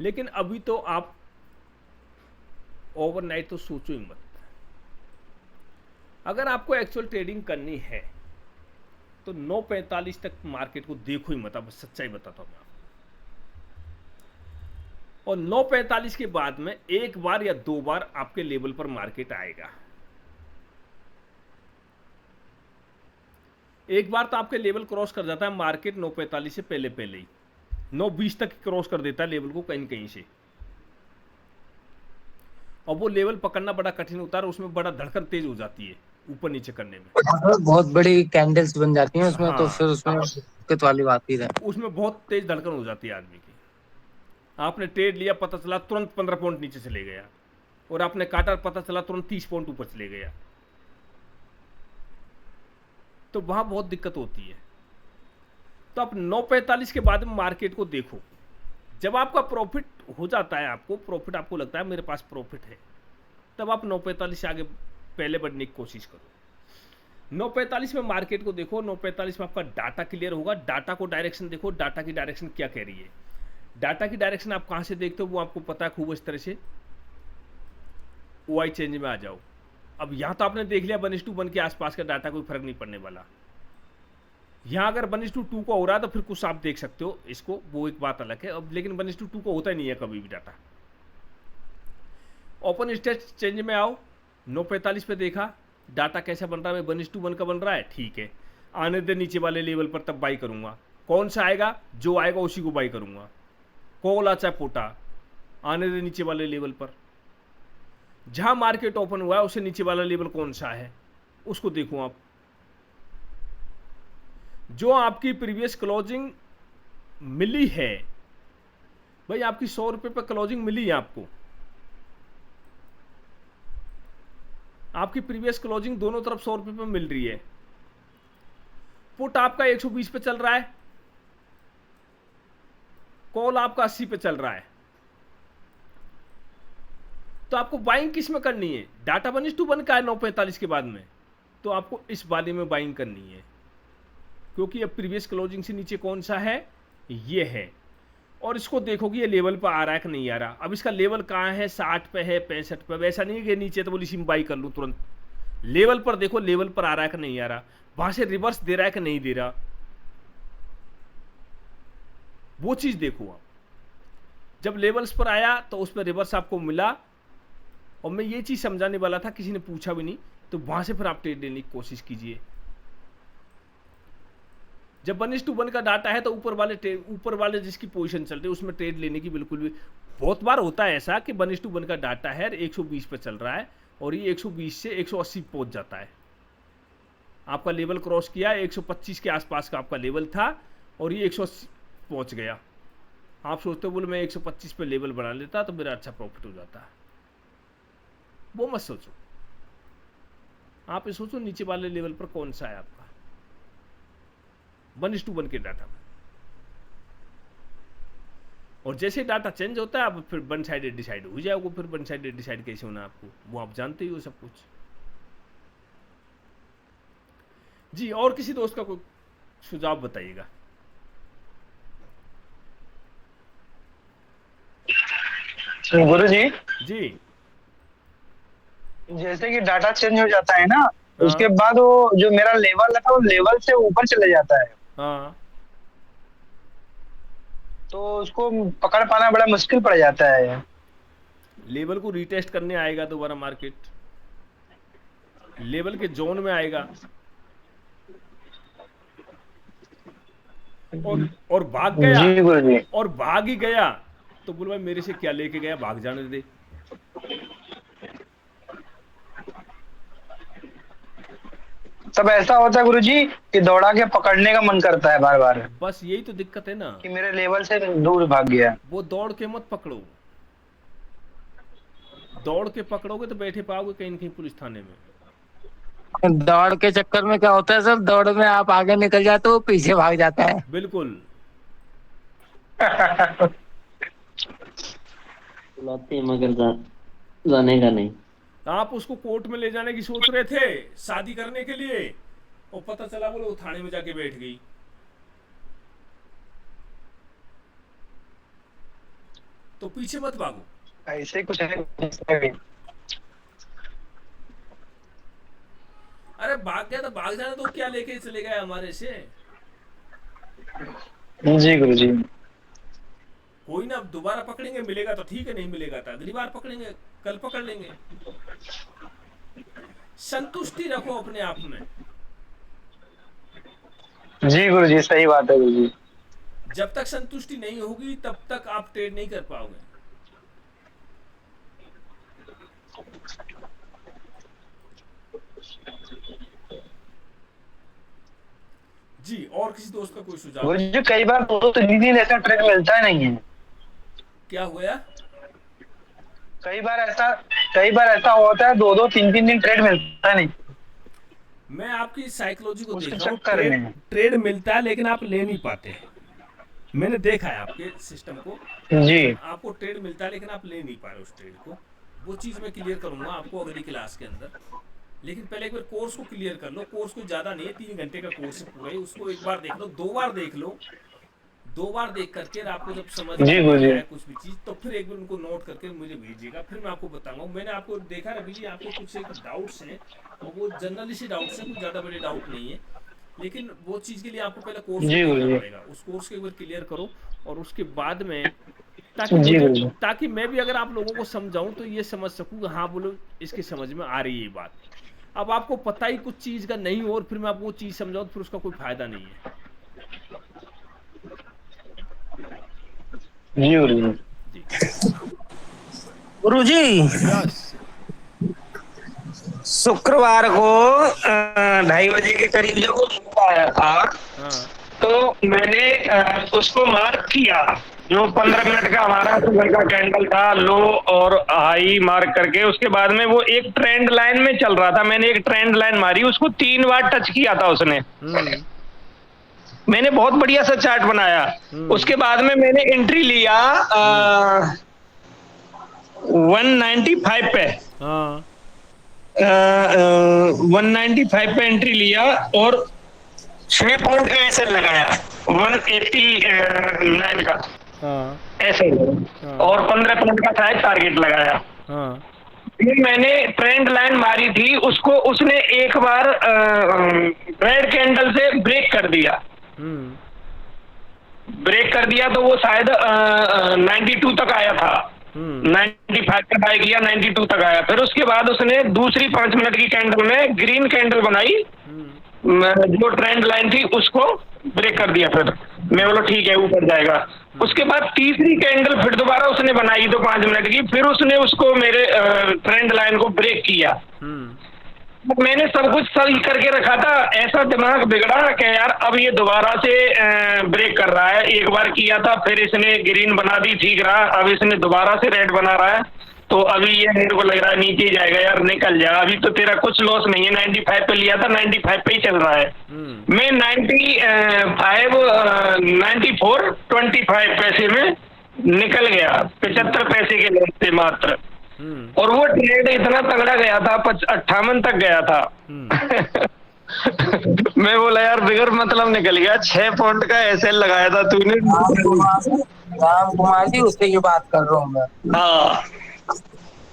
लेकिन अभी तो आप ओवरनाइट तो सोचो ही मत। अगर आपको एक्चुअल ट्रेडिंग करनी है तो 9:45 तक मार्केट को देखो ही मत, अब सच्चाई बताता हूं मैं आपको। और 9:45 के बाद में एक बार या दो बार आपके लेवल पर मार्केट आएगा। एक बार तो आपके लेवल क्रॉस कर जाता है मार्केट 9:45 से पहले पहले ही, 9:20 तक क्रॉस कर देता है लेवल को कहीं कहीं से, और वो लेवल पकड़ना बड़ा कठिन होता है, और उसमें बड़ा धड़कन तेज हो जाती है ऊपर नीचे करने में। बहुत बड़ी कैंडल्स बन जाती हैं उसमें, तो हाँ, फिर उसमें दिक्कत वाली बात ही है। उसमें बहुत तेज धड़कन हो जाती है आदमी की। आपने ट्रेड लिया, पता चला तुरंत 15 पॉइंट नीचे चले गया, और आपने काटा, पता चला तुरंत 30 पॉइंट ऊपर चले गया, तो वहां बहुत दिक्कत होती है। तो आप 9:45 के बाद में मार्केट को देखो। जब आपका प्रॉफिट हो जाता है, आपको प्रॉफिट, आपको लगता है मेरे पास प्रॉफिट है, तब आप 9:45 से आगे पहले बढ़ने की कोशिश करो। 9:45 में मार्केट को देखो, 9:45 में आपका डाटा क्लियर होगा, डाटा को डायरेक्शन देखो, डाटा की डायरेक्शन क्या कह रही है। डाटा की डायरेक्शन आप कहां से देखते हो वो आपको पता है खूब, इस तरह से OI चेंज में आ जाओ। अब यहां तो आपने देख लिया 1:1 के आसपास का डाटा, कोई फर्क नहीं पड़ने वाला। यहां अगर 1:2 को हो रहा है तो फिर कुछ आप देख सकते हो इसको, वो एक बात अलग है। अब लेकिन 1:2 को होता ही नहीं है कभी भी डाटा। ओपन इंटरेस्ट चेंज में आओ, 9:45 पे देखा डाटा कैसा बन रहा है, 1:1 का बन रहा है, ठीक है, आने दे नीचे वाले लेवल पर, तब बाई करूंगा। कौन सा आएगा, जो आएगा उसी को बाई करूंगा, कॉल चाहे पोटा, आने दे नीचे वाले लेवल पर। जहां मार्केट ओपन हुआ है उससे नीचे वाला लेवल कौन सा है उसको देखो आप। जो आपकी प्रीवियस क्लोजिंग मिली है भाई, आपकी 100 रुपए पर क्लोजिंग मिली है आपको, आपकी प्रीवियस क्लोजिंग दोनों तरफ 100 रुपए पर मिल रही है। पुट आपका 120 पे चल रहा है, कॉल आपका 80 पे चल रहा है, तो आपको बाइंग किस में करनी है। डाटा 1:1 का है 9:45 के बाद में, तो आपको इस वाले में बाइंग करनी है, क्योंकि अब प्रीवियस क्लोजिंग से नीचे कौन सा है, ये है। और इसको देखो कि ये लेवल पर आ रहा है कि नहीं आ रहा। अब इसका लेवल कहाँ है, 60 पे है, 65 पे। वैसा नहीं है कि नीचे तो बोली सिम बाई कर लूँ तुरंत। लेवल पर देखो, लेवल पर आ रहा है कि नहीं आ रहा, वहां से रिवर्स दे रहा है कि नहीं दे रहा, वो चीज देखो आप। जब लेवल्स पर आया तो उस पर रिवर्स आपको मिला, और मैं ये चीज समझाने वाला था, किसी ने पूछा भी नहीं, तो वहां से फिर आप ट्रेड लेने की कोशिश कीजिए। जब 1:1 का डाटा है तो ऊपर वाले जिसकी पोजीशन चल रही है उसमें ट्रेड लेने की बिल्कुल भी। बहुत बार होता है ऐसा कि 1:1 का डाटा है, 120 पे चल रहा है और ये 120 से 180 पहुंच जाता है। आपका लेवल क्रॉस किया, 125 के आसपास का आपका लेवल था और ये 180 पहुंच गया। आप सोचते हो बोले मैं 125 पे लेवल बना लेता तो मेरा अच्छा प्रॉफिट हो जाता। वो मत सोचो, आप ये सोचो नीचे वाले लेवल पर कौन सा है आपका 1:1 के डाटा में। और जैसे डाटा चेंज होता है अब फिर वन साइडेड डिसाइड हो जाएगा। फिर वन साइडेड डिसाइड कैसे होना आपको, वो आप जानते ही हो सब कुछ। जी, और किसी दोस्त का कोई सुझाव बताइएगा। गुरु जी, जी जैसे कि डाटा चेंज हो जाता है ना, उसके बाद वो जो मेरा लेवल था वो लेवल से ऊपर चले जाता है, हाँ, तो उसको पकड़ पाना बड़ा मुश्किल पड़ जाता है। लेवल को रीटेस्ट करने आएगा दोबारा मार्केट, लेवल के जोन में आएगा और भाग गया। जी गुरु जी। और भाग ही गया तो बोल भाई मेरे से क्या लेके गया, भाग जाने दे। तब ऐसा होता है गुरु जी कि दौड़ा के पकड़ने का मन करता है बार बार, बस यही तो दिक्कत है ना, कि मेरे लेवल से दूर भाग गया। वो दौड़ के मत पकड़ो। दौड़ के पकड़ोगे तो बैठे पाओगे कहीं न कहीं पुलिस थाने में। दौड़ के चक्कर में क्या होता है सर, दौड़ में आप आगे निकल जाते हो, पीछे भाग जाता है। बिल्कुल। बुलाते मगर जाने का नहीं। आप उसको कोर्ट में ले जाने की सोच रहे थे शादी करने के लिए, और पता चला बोलो थाने में जाके बैठ गई। तो पीछे मत भागो। ऐसे कुछ है। अरे भाग गया तो भाग जाना, तो क्या लेके चले गए हमारे से। जी गुरु जी। कोई ना, दोबारा पकड़ेंगे, मिलेगा तो ठीक है, नहीं मिलेगा तो अगली बार पकड़ेंगे, कल पकड़ लेंगे। संतुष्टि रखो अपने आप में। जी गुरु जी, सही बात है गुरु जी। जब तक संतुष्टि नहीं होगी तब तक आप ट्रेड नहीं कर पाओगे। जी, और किसी दोस्त का कोई सुझाव? गुरु जी कई बार 2-3 दिन ऐसा ट्रेड मिलता नहीं है। क्या हुआ? कई बार ऐसा होता है, 2-3 दिन ट्रेड मिलता नहीं। मैं आपकी साइकोलॉजी को उसके देख रहा हूँ। चक्कर में ट्रेड मिलता है लेकिन आप ले नहीं पाते। मैंने देखा है आपके सिस्टम को। जी आपको ट्रेड मिलता है लेकिन आप ले नहीं पा रहे उस ट्रेड को। वो चीज़ मैं क्लियर करूंगा आपको अगली क्लास के अंदर। लेकिन पहले एक बार कोर्स को क्लियर कर लो। कोर्स कोई ज़्यादा नहीं है, 3 घंटे का कोर्स है पूरा ही। उसको एक बार देख लो, 2 बार देख लो। 2 बार देख करके आपको जब समझ में आए कुछ भी चीज़, तो फिर एक बार उनको नोट करके मुझे भेजिएगा, फिर मैं आपको बताऊंगा। मैंने आपको देखा रवि जी, आपको कुछ एक डाउट्स हैं और वो जनरली से डाउट्स हैं, कुछ ज़्यादा बड़े डाउट नहीं है। लेकिन वो चीज़ के लिए आपको पहले कोर्स देखना पड़ेगा। उस कोर्स को एक बार क्लियर करो और उसके बाद में, ताकि मैं भी अगर आप लोगों को समझाऊं तो ये समझ सकूँ, हाँ बोलो इसके समझ में आ रही है ये बात। अब आपको पता ही कुछ चीज़ का नहीं हो और फिर मैं आपको वो चीज़ समझाऊं तो फिर उसका कोई फायदा नहीं है। जी गुरु जी, शुक्रवार को 2:30 बजे के करीब जब वो आया था, तो मैंने उसको मार्क किया। जो 15 मिनट का हमारा सुबह का कैंडल था, लो और हाई मार्क करके, उसके बाद में वो एक ट्रेंड लाइन में चल रहा था। मैंने एक ट्रेंड लाइन मारी, उसको 3 बार टच किया था उसने। मैंने बहुत बढ़िया सा चार्ट बनाया। उसके बाद में मैंने एंट्री लिया 195 पे। 195 पे एंट्री लिया और 6 पॉइंट का ऐसे लगाया 189 का। हाँ ऐसे ही हाँ और 15 मिनट का शायद टारगेट लगाया। हाँ फिर मैंने ट्रेंड लाइन मारी थी उसको, उसने एक बार रेड कैंडल से ब्रेक कर दिया। हम्म ब्रेक कर दिया तो वो शायद 92 तक आया था। हम्म 95 तक आया गया, 92 तक आया। फिर उसके बाद उसने दूसरी 5 मिनट की कैंडल में ग्रीन कैंडल बनाई, हम्म जो ट्रेंड लाइन थी उसको ब्रेक कर दिया। फिर मैं बोला ठीक है ऊपर जाएगा। उसके बाद तीसरी कैंडल फिर दोबारा उसने बनाई तो 5 मिनट की, फिर उसने उसको मेरे ट्रेंड लाइन को ब्रेक किया। हम्म मैंने सब कुछ सही करके रखा था, ऐसा दिमाग बिगड़ा कि यार अब ये दोबारा से ब्रेक कर रहा है। एक बार किया था फिर इसने ग्रीन बना दी, ठीक रहा। अब इसने दोबारा से रेड बना रहा है, तो अभी ये मेरे को लग रहा है नीचे ही जाएगा यार, निकल जाएगा। अभी तो तेरा कुछ लॉस नहीं है, 95 पे लिया था, 95 पे ही चल रहा है। मैं 94.25 में निकल गया, 75 पैसे के लॉस से मात्र। हम्म और वो ट्रेड इतना तगड़ा गया था, 58 तक गया था। मैं बोला यार बिगर मतलब निकल गया, 6 पॉइंट का एसएल लगाया था तूने। राम कुमार जी, उससे की बात कर रहा हूँ मैं। हाँ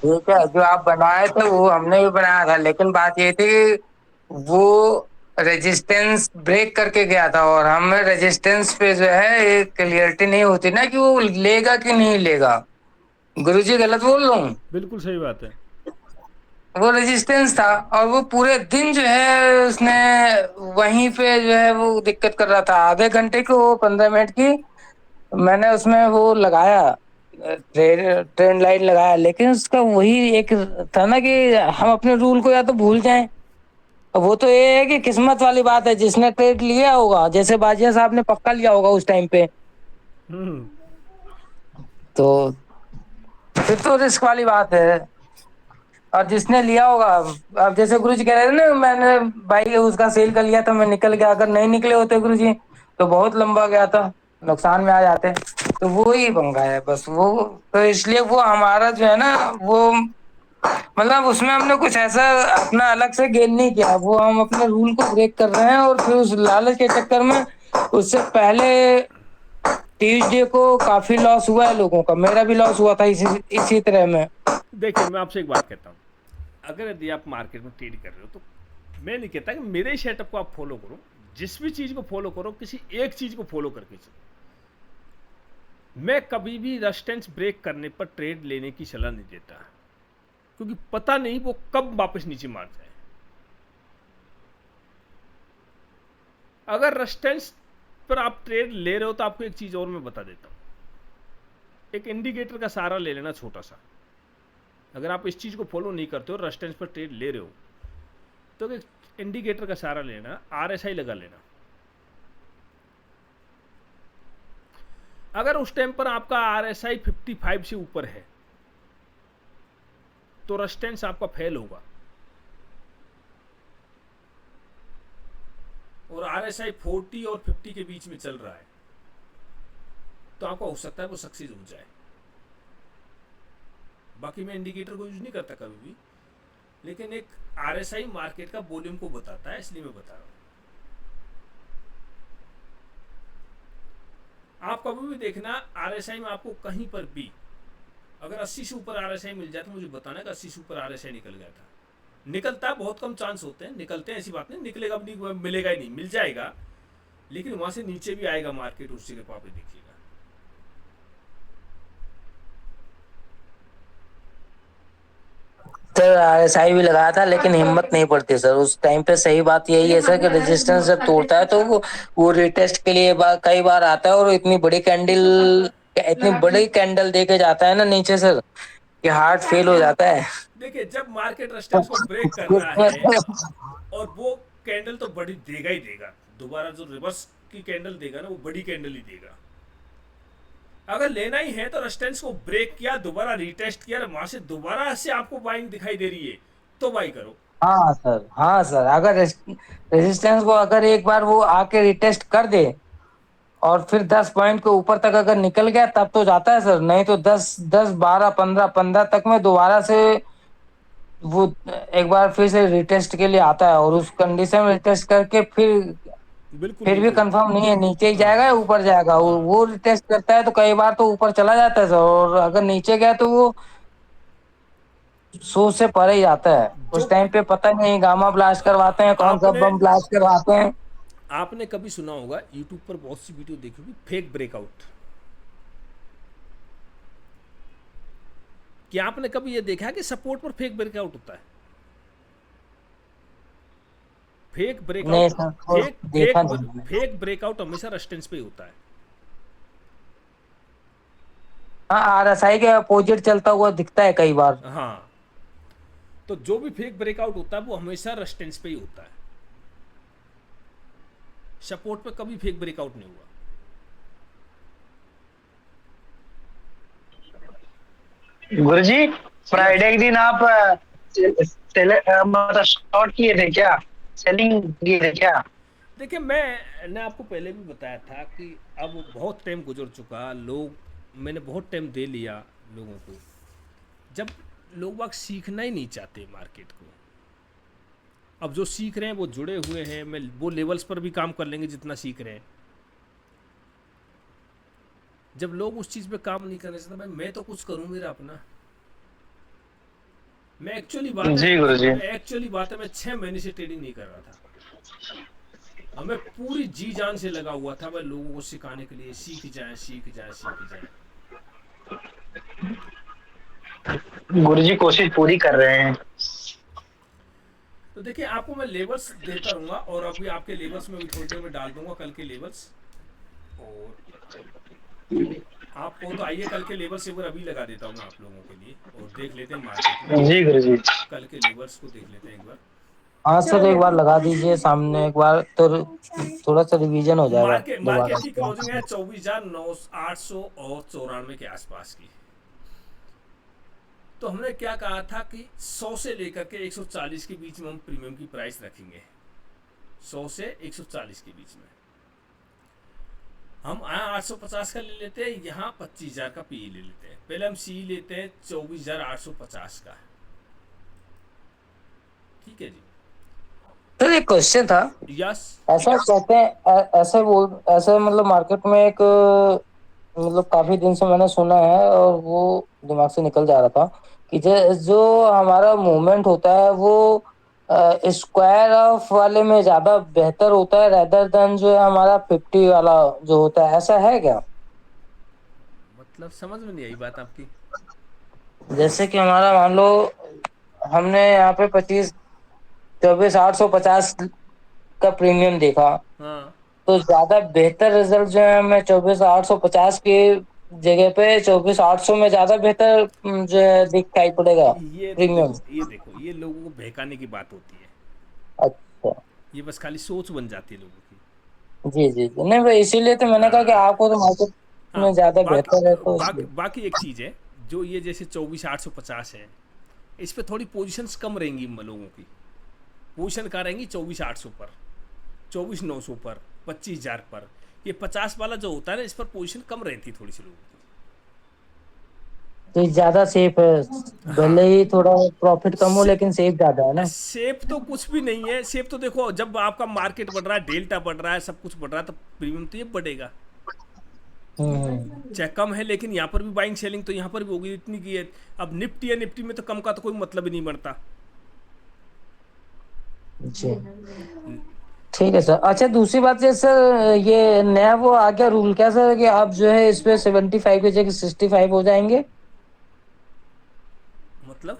ठीक है, जो आप बनाए थे वो हमने भी बनाया था, लेकिन बात ये थी कि वो रेजिस्टेंस ब्रेक करके गया था, और हमें रेजिस्टेंस पे जो है एक क्लियरिटी नहीं होती ना कि वो लेगा कि नहीं लेगा। गुरुजी गलत बोल रहा हूँ? बिल्कुल सही बात है। वो रेजिस्टेंस था, और वो पूरे दिन जो है उसने वहीं पे जो है वो दिक्कत कर रहा था। आधे घंटे की, वो 15 मिनट की मैंने उसमें वो लगाया, ट्रेंड लाइन लगाया, लेकिन उसका वही एक था ना कि हम अपने रूल को या तो भूल जाएं। वो तो ये है कि किस्मत वाली बात है, जिसने ट्रेड लिया होगा, जैसे बाजिया साहब ने पक्का लिया होगा उस टाइम पे, हम्म तो फिर तो रिस्क वाली बात है। और जिसने लिया होगा, अब जैसे गुरु जी कह रहे थे ना, मैंने भाई उसका सेल कर लिया तो मैं निकल गया, अगर नहीं निकले होते गुरु जी तो बहुत लंबा गया था, नुकसान में आ जाते। तो वो ही पंगा है बस। वो तो इसलिए वो हमारा जो है ना, वो मतलब उसमें हमने कुछ ऐसा अपना अलग से गेन नहीं किया, वो हम अपने रूल को ब्रेक कर रहे हैं। और फिर उस लालच के चक्कर में उससे पहले ट्यूसडे को काफी लॉस हुआ है लोगों का, मेरा भी लॉस हुआ था इसी तरह में। देखिए, मैं आपसे एक बात कहता हूँ। अगर यदि आप मार्केट में ट्रेड कर रहे हो तो मैं नहीं कहता कि मेरे ही सेटअप को आप फॉलो करो। जिस भी चीज़ को फॉलो करो, किसी एक चीज़ को फॉलो करके चलो। मैं कभी भी रेजिस्टेंस ब्रेक करने पर ट्रेड लेने की सलाह नहीं देता, क्योंकि पता नहीं वो कब वापस नीचे मार जाए। अगर रेजिस्टेंस पर आप ट्रेड ले रहे हो तो आपको एक चीज़ और मैं बता देता हूँ। एक इंडिकेटर का सहारा ले लेना, छोटा सा। अगर आप इस चीज़ को फॉलो नहीं करते हो, रेजिस्टेंस पर ट्रेड ले रहे हो, तो एक इंडिकेटर का सहारा लेना, आरएसआई लगा लेना। अगर उस टाइम पर आपका आरएसआई 55 से ऊपर है तो रेजिस्टेंस आपका फेल होगा, और आरएसआई 40 और 50 के बीच में चल रहा है तो आपका हो सकता है वो सक्सेस हो जाए। बाकी मैं इंडिकेटर को यूज नहीं करता कभी भी, लेकिन एक आरएसआई मार्केट का वॉल्यूम को बताता है, इसलिए मैं बता रहा हूं। आप कभी भी देखना, आरएसआई में आपको कहीं पर भी अगर 80 से ऊपर आरएसआई मिल जाए तो मुझे बताना कि 80 से ऊपर आरएसआई निकल गया था। निकलता है, बहुत कम चांस होते हैं, निकलते हैं, ऐसी बात नहीं। निकलेगा भी नहीं, मिलेगा ही नहीं, मिल जाएगा, लेकिन वहां से नीचे भी आएगा मार्केट, उस जगह पर आप देखिएगा। सर आरएसआई भी लगाया था, लेकिन हिम्मत नहीं पड़ती सर उस टाइम पे। सही बात यही है सर कि रेजिस्टेंस जब तोड़ता है तो वो रिटेस्ट के लिए कई बार आता है, और इतनी बड़ी कैंडल दे के जाता है ना नीचे सर, कि हार्ट फेल हो जाता है। देखिए, जब मार्केट रेजिस्टेंस को ब्रेक कर रहा है और वो कैंडल तो बड़ी देगा ही देगा, दोबारा जो रिवर्स की कैंडल देगा ना, वो बड़ी कैंडल ही देगा। अगर लेना ही है तो रेजिस्टेंस को ब्रेक किया, दोबारा रीटेस्ट किया, वहां से दोबारा से आपको बाइंग दिखाई दे रही है तो बाई करो। हाँ सर, हाँ सर, अगर रेजिस्टेंस को अगर एक बार वो आके रिटेस्ट कर दे और फिर 10 पॉइंट के ऊपर तक अगर निकल गया तब तो जाता है सर, नहीं तो 10 10 12 15 15 तक में दोबारा से वो एक बार फिर से रिटेस्ट के लिए आता है, और उस कंडीशन में रिटेस्ट करके फिर बिल्कुल फिर भी बिल्कुल। कंफर्म नहीं है नीचे ही हाँ जाएगा या ऊपर जाएगा। हाँ। वो टेस्ट करता है तो कई बार तो ऊपर चला जाता है सर, और अगर नीचे गया तो वो सोच से परे ही जाता है। जो उस टाइम पे पता नहीं गामा ब्लास्ट करवाते हैं, कौन सा आपने बम ब्लास्ट करवाते हैं। आपने कभी सुना होगा, यूट्यूब पर बहुत सी वीडियो देखी होगी, फेक ब्रेकआउट। क्या आपने कभी ये देखा है कि सपोर्ट पर फेक ब्रेकआउट होता है? फेक नहीं ब्रेकआउट, सर, तो फेक देखा फेक नहीं मैंने। फेक ब्रेकआउट हमेशा रेजिस्टेंस पे ही होता है। हाँ, RSI के अपोजिट चलता हुआ दिखता है कई बार। हाँ, तो जो भी फेक ब्रेकआउट होता है वो हमेशा रेजिस्टेंस पे ही होता है। सपोर्ट पे कभी फेक ब्रेकआउट नहीं हुआ। गुरुजी, यस। फ्राइडे के दिन आप मतलब शॉर्ट किए थे क्या? सेलिंग किए थे क्या? देखिए, मैंने आपको पहले भी बताया था कि अब बहुत टाइम गुजर चुका, लोग, मैंने बहुत टाइम दे लिया लोगों को। जब लोग बाग सीखना ही नहीं चाहते मार्केट को, अब जो सीख रहे हैं वो जुड़े हुए हैं, मैं वो लेवल्स पर भी काम कर लेंगे जितना सीख रहे हैं। जब लोग उस चीज़ पे काम नहीं करने चाहते, भाई मैं तो कुछ करूँ मेरा अपना। मैं एक्चुअली बात है जी गुरुजी। मैं एक्चुअली बात है मैं 6 महीने से ट्रेडिंग नहीं कर रहा था, और मैं पूरी जी जान से लगा हुआ था भाई लोगों को सिखाने के लिए, सीख जाए सीख जाए सीख जाए। गुरुजी कोशिश पूरी कर रहे हैं। तो देखिए, आपको मैं लेबल्स देता रहूँगा, और अभी आपके लेबल्स में भी थोड़ी देर में डाल दूंगा, कल के लेबल्स। और आपको तो आइए, कल के लेबल्स एक बार अभी लगा देता हूँ मैं आप लोगों के लिए, और देख लेते हैं मार्केट में। जी गुरुजी। कल के लेबल्स को देख लेते हैं एक बार। हाँ सर, एक बार लगा दीजिए सामने, एक बार तो थोड़ा सा रिवीजन हो जाएगा मार्केट दोबारा मार्केट की से। क्लोजिंग है 24,800 और 94 के आसपास की। तो हमने क्या कहा था कि 100 से लेकर के 140 के बीच में हम प्रीमियम की प्राइस रखेंगे। 100 से 140 के बीच में हम 850 का ले लेते हैं, यहाँ 25,000 का पी ले लेते हैं। पहले हम सी लेते हैं 24,850 का। ठीक है जी। सर एक क्वेश्चन था। यस। ऐसा कहते हैं ऐसे मतलब मार्केट में एक मतलब काफी दिन से मैंने सुना है और वो दिमाग से निकल जा रहा था कि जो हमारा मूवमेंट होता है वो स्क्वायर ऑफ वाले में ज्यादा बेहतर होता है रेदर देन जो है हमारा 50 वाला जो होता है, ऐसा है क्या? मतलब समझ में नहीं आई बात आपकी। जैसे कि हमारा मान लो हमने यहाँ पे 24,850 का प्रीमियम देखा, हाँ, तो ज्यादा बेहतर रिजल्ट जो है हमें 24,850 की जगह पे 24,800 में ज्यादा बेहतर जो है दिखाई पड़ेगा ये तो प्रीमियम। देखो ये लोगों को बहकाने की बात होती है। अच्छा। ये बस खाली सोच बन जाती है लोगों की। जी जी जी, नहीं भाई इसीलिए तो मैंने कहा कि हाँ आपको तो मार्केट हाँ। में ज्यादा बाकी बेहतर है तो बाकी इसलिए। बाकी एक चीज़ है, जो ये जैसे 24,850 है, इस पे थोड़ी पोजीशंस कम रहेंगी लोगों की। पोजीशन कहाँ रहेंगी? 24,800 पर, 24,900 पर, 25,000 पर। ये 50 वाला जो होता है ना, इस पर पोजीशन कम रहती है थोड़ी सी लोगों तो ये ज्यादा सेफ है, की। भले हाँ, ही थोड़ा प्रॉफिट कम हो से, लेकिन सेफ ज्यादा है ना। सेफ तो कुछ भी नहीं है। सेफ तो देखो, जब आपका मार्केट बढ़ रहा है, डेल्टा बढ़ रहा है, सब कुछ बढ़ रहा है, तो प्रीमियम तो ये बढ़ेगा। चाहे कम है, लेकिन यहाँ पर भी बाइंग सेलिंग तो यहाँ पर भी होगी इतनी की है। अब निफ्टी है, निफ्टी में तो कम का तो कोई मतलब ही नहीं बनता। जी ठीक है सर। अच्छा दूसरी बात है सर, ये नया वो आ गया रूल क्या सर कि आप जो है इस पे 75 की जगह 65 हो जाएंगे? मतलब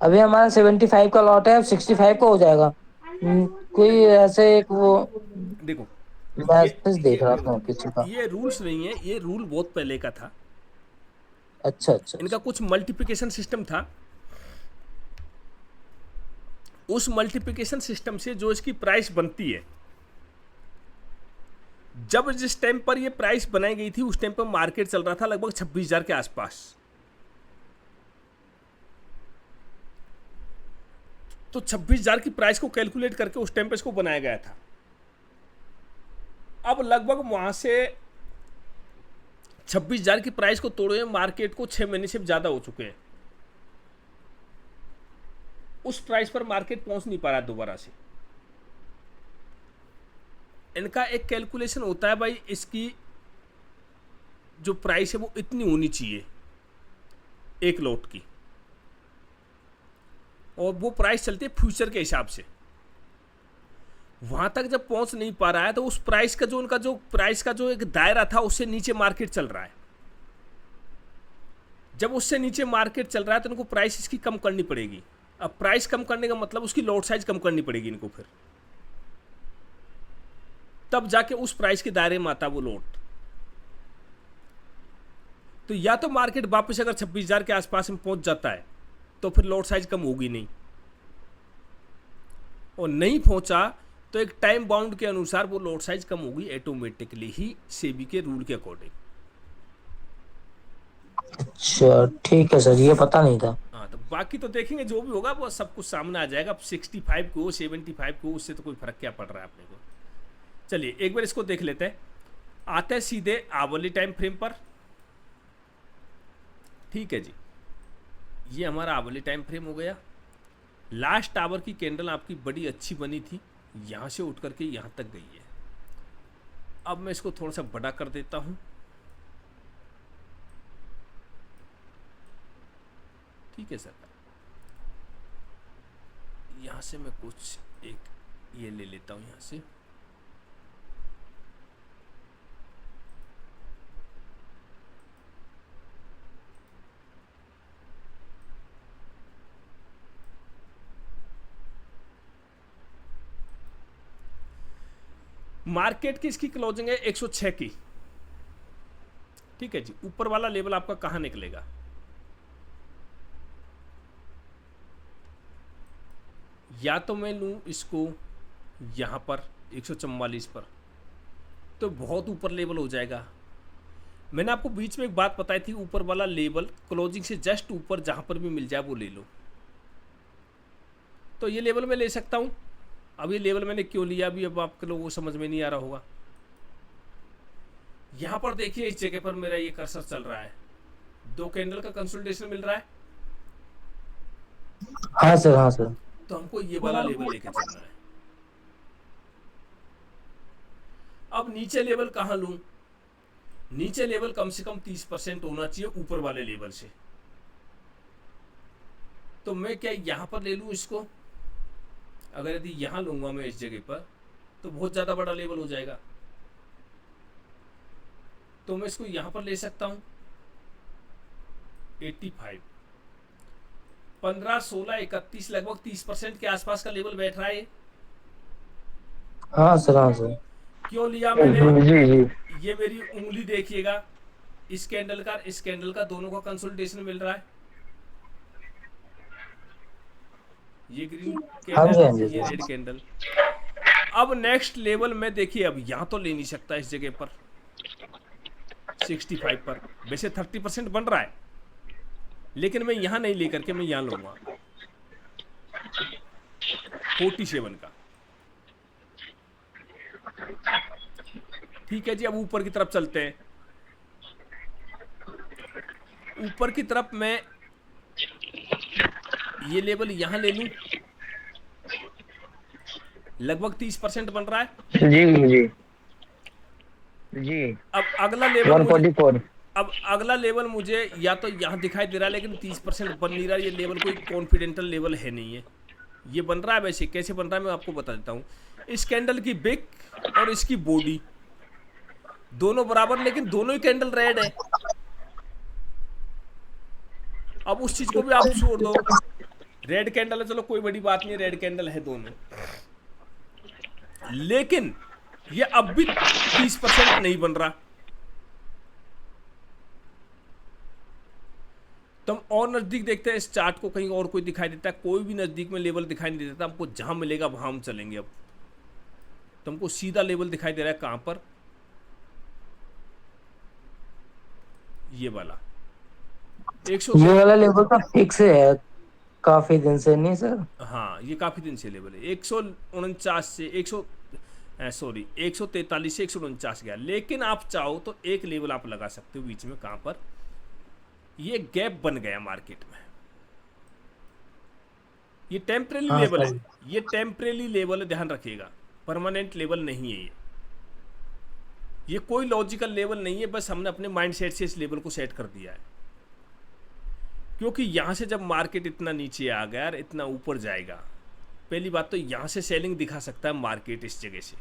अभी हमारा 75 का लॉट है, अब 65 का हो जाएगा। कोई ऐसे एक वो देखो, ये मैसेज देख ये रहा था किसी का। ये रूल्स नहीं है, ये रूल बहुत पहले का था। अच्छा अच्छा इनका अच्छा। कुछ मल्टीप्लिकेशन सिस्टम था। उस मल्टीप्लिकेशन सिस्टम से जो इसकी प्राइस बनती है, जब जिस टाइम पर ये प्राइस बनाई गई थी उस टाइम पर मार्केट चल रहा था लगभग 26,000 के आसपास। तो 26,000 की प्राइस को कैलकुलेट करके उस टाइम पे इसको बनाया गया था। अब लगभग वहां से 26,000 की प्राइस को तोड़े मार्केट को 6 महीने से ज्यादा हो चुके हैं। उस प्राइस पर मार्केट पहुंच नहीं पा रहा दोबारा से। इनका एक कैलकुलेशन होता है भाई, इसकी जो प्राइस है वो इतनी होनी चाहिए एक लॉट की, और वो प्राइस चलती है फ्यूचर के हिसाब से। वहां तक जब पहुंच नहीं पा रहा है तो उस प्राइस का जो उनका जो प्राइस का जो एक दायरा था उससे नीचे मार्केट चल रहा है। जब उससे नीचे मार्केट चल रहा है तो इनको प्राइस इसकी कम करनी पड़ेगी। अब प्राइस कम करने का मतलब उसकी लॉट साइज कम करनी पड़ेगी इनको, फिर तब जाके उस प्राइस के दायरे में आता वो लॉट। तो या तो मार्केट वापस अगर 26,000 के आसपास में पहुंच जाता है तो फिर लॉट साइज कम होगी नहीं, और नहीं पहुंचा तो एक टाइम बाउंड के अनुसार वो लॉट साइज कम होगी ऑटोमेटिकली ही, सेबी के रूल के अकॉर्डिंग। अच्छा ठीक है सर, ये पता नहीं था। हाँ, तो बाकी तो देखेंगे जो भी होगा वो सब कुछ सामने आ जाएगा। अब 65 को 75 को उससे तो कोई फर्क क्या पड़ रहा है अपने को। चलिए एक बार इसको देख लेते हैं। आते हैं सीधे आवरली टाइम फ्रेम पर। ठीक है जी, ये हमारा आवरली टाइम फ्रेम हो गया। लास्ट आवर की कैंडल आपकी बड़ी अच्छी बनी थी, यहाँ से उठ करके यहाँ तक गई है। अब मैं इसको थोड़ा सा बड़ा कर देता हूँ। ठीक है सर, यहाँ से मैं कुछ एक ये ले लेता हूँ यहाँ से। मार्केट की इसकी क्लोजिंग है 106 की। ठीक है जी, ऊपर वाला लेवल आपका कहां निकलेगा? या तो मैं लूं इसको यहां पर 144 पर, तो बहुत ऊपर लेवल हो जाएगा। मैंने आपको बीच में एक बात बताई थी, ऊपर वाला लेवल क्लोजिंग से जस्ट ऊपर जहां पर भी मिल जाए वो ले लो। तो ये लेवल मैं ले सकता हूं। अब ये लेवल मैंने क्यों लिया अभी अब आप लोगों को समझ में नहीं आ रहा होगा। यहां पर देखिए इस जगह पर मेरा ये कर्सर चल रहा है, 2 कैंडल का कंसोलिडेशन मिल रहा है। हाँ सर, हाँ सर। तो हमको ये वाला लेवल लेके चलना है। अब नीचे लेवल कहां लूं? नीचे लेवल कम से कम 30% होना चाहिए ऊपर वाले लेवल से। तो मैं क्या यहां पर ले लूं इसको? अगर यदि यहां लूंगा मैं इस जगह पर तो बहुत ज्यादा बड़ा लेवल हो जाएगा, तो मैं इसको यहां पर ले सकता हूं 85, 15, 16, 31, लगभग 30% के आसपास का लेवल बैठ रहा है ये। हाँ सर, हाँ सर। क्यों लिया मैंने? जी जी। ये मेरी उंगली देखिएगा, इस कैंडल का दोनों का कंसोलिडेशन मिल रहा है। ये ग्रीन हाँ जी, हाँ कैंडल, जी, ये हाँ। Red candle. अब नेक्स्ट लेवल में देखिए, अब यहां तो ले नहीं सकता इस जगह पर 65 पर, वैसे 30% बन रहा है, लेकिन मैं यहां नहीं लेकर के मैं यहां लूंगा 47 का। ठीक है जी, अब ऊपर की तरफ चलते हैं। ऊपर की तरफ मैं ये लेवल यहां ले लूं, लगभग 30% बन रहा है। जी जी जी। अब अगला लेवल 144। अब अगला लेवल मुझे या तो यहां दिखाई दे रहा है, लेकिन 30% बन नहीं रहा। ये लेवल कोई कॉन्फिडेंटल लेवल है नहीं है। ये बन रहा है, वैसे कैसे बन रहा है मैं आपको बता देता हूं। इस कैंडल की बिक और इसकी बॉडी दोनों बराबर, लेकिन दोनों ही कैंडल रेड है। अब उस चीज को भी आप छोड़ दो, रेड कैंडल है, चलो कोई बड़ी बात नहीं, रेड कैंडल है दोनों, लेकिन ये अब भी 30% नहीं बन रहा। तो हम और नजदीक देखते हैं इस चार्ट को, कहीं और कोई दिखाई देता है? कोई भी नजदीक में लेवल दिखाई नहीं देता। हमको जहां मिलेगा वहां हम चलेंगे। अब तो हमको सीधा लेवल दिखाई दे रहा है कहां पर? ये वाला 100। ये वाला लेवल तो फिक्स है काफी दिन से, नहीं सर? हाँ, ये काफी दिन से लेवल है। 149 से 143 से 149 गया। लेकिन आप चाहो तो एक लेवल आप लगा सकते हो बीच में, कहां पर? ये गैप बन गया मार्केट में। ये टेम्परेरी हाँ लेवल है, सर। ये टेम्परेरी लेवल है, ध्यान रखिएगा, परमानेंट लेवल नहीं है ये। ये कोई लॉजिकल लेवल नहीं है, बस हमने अपने माइंडसेट से इस लेवल को सेट कर दिया है। क्योंकि यहां से जब मार्केट इतना नीचे आ गया और इतना ऊपर जाएगा, पहली बात तो यहां से सेलिंग दिखा सकता है मार्केट इस जगह से।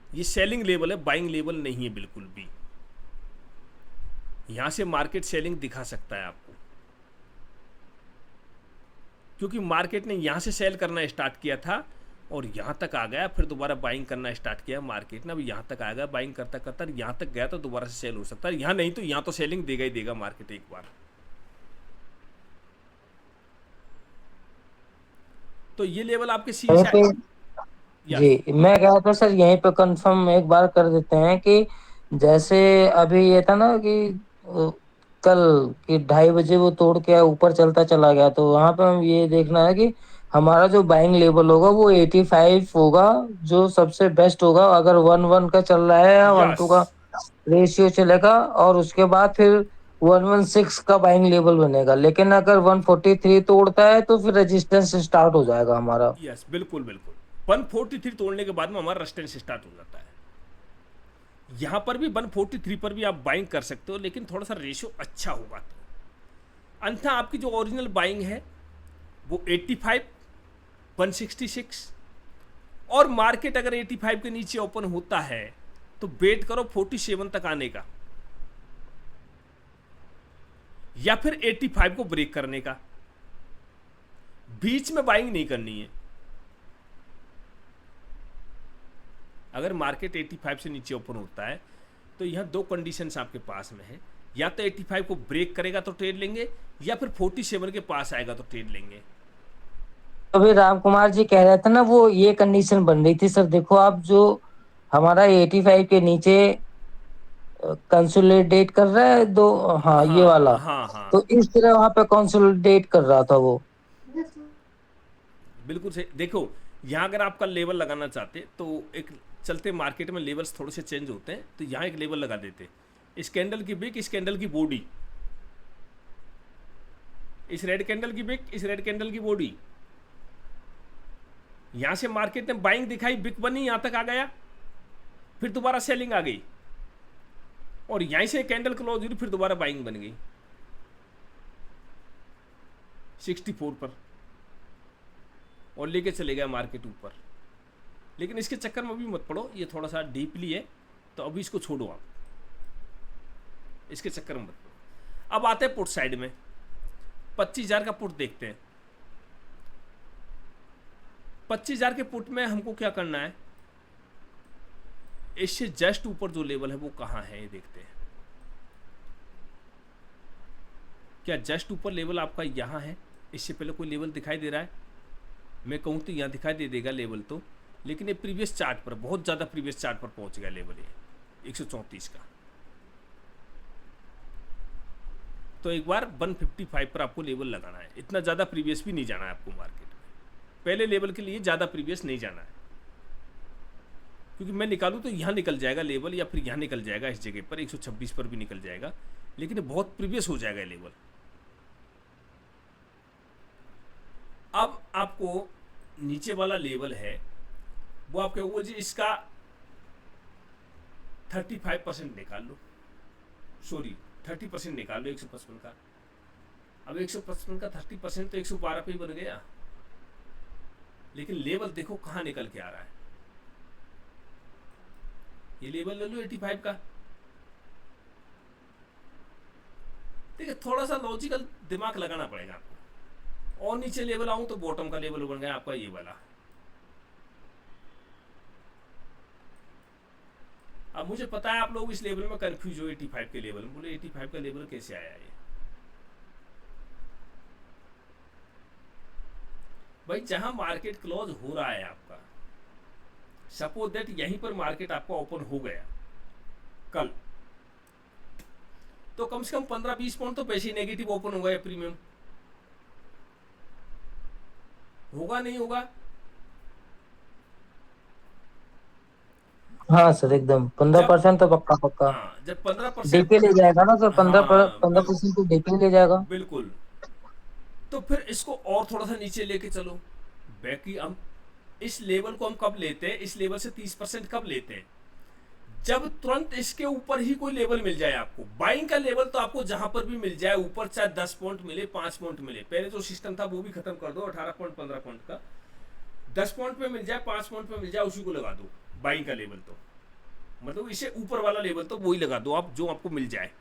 ये सेलिंग लेवल है, बाइंग लेवल नहीं है बिल्कुल भी। यहां से मार्केट सेलिंग दिखा सकता है आपको, क्योंकि मार्केट ने यहां से सेल करना स्टार्ट किया था और यहां तक आ गया, फिर दोबारा बाइंग करना स्टार्ट किया मार्केट ने। अब यहां तक आ गया, बाइंग करता करता यहां तक गया तो दोबारा से सेल हो सकता है। यहां नहीं तो यहां तो सेलिंग देगा ही देगा मार्केट एक बार। तो ये लेवल आपके सी यहीं पे या जी मैं कह रहा था सर, यहीं पे कंफर्म एक बार कर देते हैं कि जैसे अभी ये था ना कि कल कि 2:30 बजे वो तोड़ के ऊपर चलता चला गया, तो वहां पे हम ये देखना है कि हमारा जो बाइंग लेवल होगा वो 85 होगा, जो सबसे बेस्ट होगा। अगर 1-1 का चल रहा है या 1-2 यस का रेशियो चलेगा, और उसके बाद फिर 116 का बाइंग लेवल बनेगा। लेकिन अगर 143 तोड़ता है तो फिर रेजिस्टेंस स्टार्ट हो जाएगा हमारा। यस, बिल्कुल बिल्कुल। 143 तोड़ने के बाद में हमारा रेजिस्टेंस स्टार्ट हो जाता है। यहां पर भी 143 पर भी आप बाइंग कर सकते हो, लेकिन थोड़ा सा रेशियो अच्छा होगा तो। अन्यथा आपकी जो ओरिजिनल बाइंग है वो 85, 166, और मार्केट अगर 85 के नीचे ओपन होता है तो वेट करो 47 तक आने का, या फिर 85 को ब्रेक करने का। बीच में बाइंग नहीं करनी है। अगर मार्केट 85 से नीचे ओपन होता है तो यहां दो कंडीशंस आपके पास में है, या तो 85 को ब्रेक करेगा तो ट्रेड लेंगे, या फिर 47 के पास आएगा तो ट्रेड लेंगे। अभी राम कुमार जी कह रहे थे ना, वो ये कंडीशन बन रही थी सर। देखो आप, जो हमारा 85 के नीचे कंसोलिडेट कर रहा है दो, हाँ ये हाँ वाला, हाँ हाँ, तो इस तरह वहां पे कंसोलिडेट कर रहा था वो। बिल्कुल सही। देखो यहाँ अगर आप कल लेवल लगाना चाहते तो एक चलते मार्केट में लेवल्स थोड़े से चेंज होते हैं, तो यहाँ एक लेवल लगा देते। इस कैंडल की बिक, इस कैंडल की बॉडी, इस रेड कैंडल की बिक, इस रेड कैंडल की बॉडी। यहां से मार्केट ने बाइंग दिखाई, बिक बनी, यहां तक आ गया, फिर दोबारा सेलिंग आ गई, और यहीं से कैंडल क्लोज हुई, फिर दोबारा बाइंग बन गई 64 पर, और लेके चले गया मार्केट ऊपर। लेकिन इसके चक्कर में भी मत पड़ो, ये थोड़ा सा डीपली है, तो अभी इसको छोड़ो आप, इसके चक्कर में मत पड़ो। अब आते हैं पुट साइड में। 25,000 का पुट देखते हैं। 25,000 के पुट में हमको क्या करना है, इससे जस्ट ऊपर जो लेवल है वो कहां है ये देखते हैं। क्या जस्ट ऊपर लेवल आपका यहां है? इससे पहले कोई लेवल दिखाई दे रहा है? मैं कहूं तो यहां दिखाई दे देगा लेवल तो, लेकिन ये प्रीवियस चार्ट पर, बहुत ज्यादा प्रीवियस चार्ट पर पहुंच गया लेवल ये 134 का। तो एक बार 155 पर आपको लेवल लगाना है। इतना ज्यादा प्रीवियस भी नहीं जाना है आपको मार्केट में। पहले लेवल के लिए ज्यादा प्रीवियस नहीं जाना है, क्योंकि मैं निकालूं तो यहां निकल जाएगा लेवल, या फिर यहां निकल जाएगा इस जगह पर 126 पर भी निकल जाएगा, लेकिन बहुत प्रीवियस हो जाएगा लेवल। अब आपको नीचे वाला लेवल है वो आपके वो जी, इसका 35% निकाल लो, सॉरी 30% निकाल लो 155 का। अब 155 का 30% तो 112 पे ही बन गया, लेकिन लेवल देखो कहां निकल के आ रहा है। ये लेवल ले लो 85 का। देखिए थोड़ा सा लॉजिकल दिमाग लगाना पड़ेगा आपको। और नीचे लेवल आऊं तो बॉटम का लेवल बन गया आपका ये वाला। अब मुझे पता है आप लोग इस लेवल में कंफ्यूज हो, 85 के लेवल में, बोले 85 का लेवल कैसे आया ये? भाई जहां मार्केट क्लोज हो रहा है आपका, सपोज दैट यहीं पर मार्केट आपका ओपन हो गया कल, तो कम से कम 15-20 पॉइंट तो वैसे ही नेगेटिव ओपन हो गया, प्रीमियम होगा नहीं होगा? हाँ सर, एकदम 15% तो पक्का पक्का हाँ, जब 15% डीपी ले जाएगा ना सर। 15% तो बिल्कुल डीपी ले जाएगा। बिल्कुल। तो फिर इसको और थोड़ा सा नीचे लेके चलो। बाकी हम इस लेवल को हम कब लेते हैं, इस लेवल से 30% कब लेते हैं? जब तुरंत इसके ऊपर ही कोई लेवल मिल जाए आपको, बाइंग का लेवल तो आपको जहां पर भी मिल जाए ऊपर, चाहे 10 पॉइंट मिले 5 पॉइंट मिले, पहले जो सिस्टम था वो भी खत्म कर दो, 18 पॉइंट 15 पॉइंट का, 10 पॉइंट पे मिल जाए 5 पॉइंट पे मिल जाए उसी को लगा दो बाइंग का लेवल। तो मतलब इसे ऊपर वाला लेवल तो वही लगा दो आप जो आपको मिल जाए।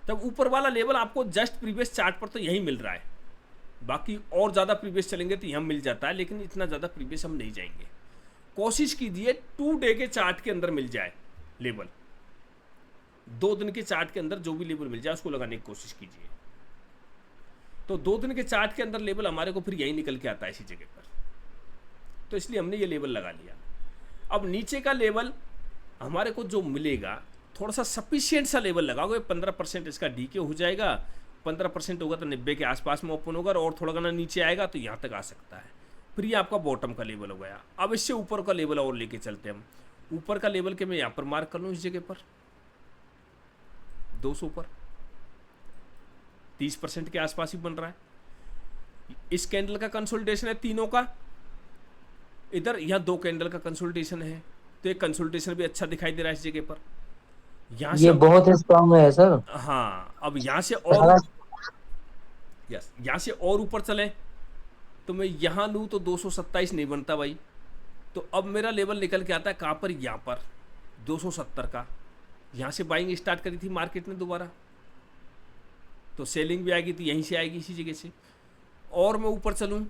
तब ऊपर वाला लेवल आपको जस्ट प्रीवियस चार्ट पर तो यही मिल रहा है, बाकी और ज़्यादा प्रीवियस चलेंगे तो यहाँ मिल जाता है, लेकिन इतना ज़्यादा प्रीवियस हम नहीं जाएंगे। कोशिश कीजिए 2 डे के चार्ट के अंदर मिल जाए लेवल, 2 दिन के चार्ट के अंदर जो भी लेवल मिल जाए उसको लगाने की कोशिश कीजिए। तो 2 दिन के चार्ट के अंदर लेवल हमारे को फिर यही निकल के आता है इसी जगह पर, तो इसलिए हमने ये लेवल लगा लिया। अब नीचे का लेवल हमारे को जो मिलेगा थोड़ा सा सफिशियंट सा लेवल लगाओगे, 15% इसका डीके हो जाएगा, 15% होगा तो 90 के आसपास में ओपन होगा, और थोड़ा गाना नीचे आएगा तो यहाँ तक आ सकता है, फिर ये आपका बॉटम का लेवल हो गया। अब इससे ऊपर का लेवल और लेके चलते हैं हम। ऊपर का लेवल के मैं यहाँ पर मार्क कर लूँ इस जगह पर 200 पर 30% के आसपास ही बन रहा है। इस कैंडल का कंसोलिडेशन है तीनों का, इधर यहाँ 2 कैंडल का कंसोलिडेशन है, तो एक कंसोलिडेशन भी अच्छा दिखाई दे रहा है इस जगह पर। यहाँ ये से बहुत स्ट्रांग है सर। हाँ, अब यहाँ से और यस यहाँ से और ऊपर चलें तो मैं यहाँ लूँ तो 227 नहीं बनता भाई, तो अब मेरा लेवल निकल के आता है कहाँ पर, यहाँ पर 270 का। यहाँ से बाइंग स्टार्ट करी थी मार्केट ने दोबारा, तो सेलिंग भी आएगी तो यहीं से आएगी इसी जगह से। और मैं ऊपर चलूँ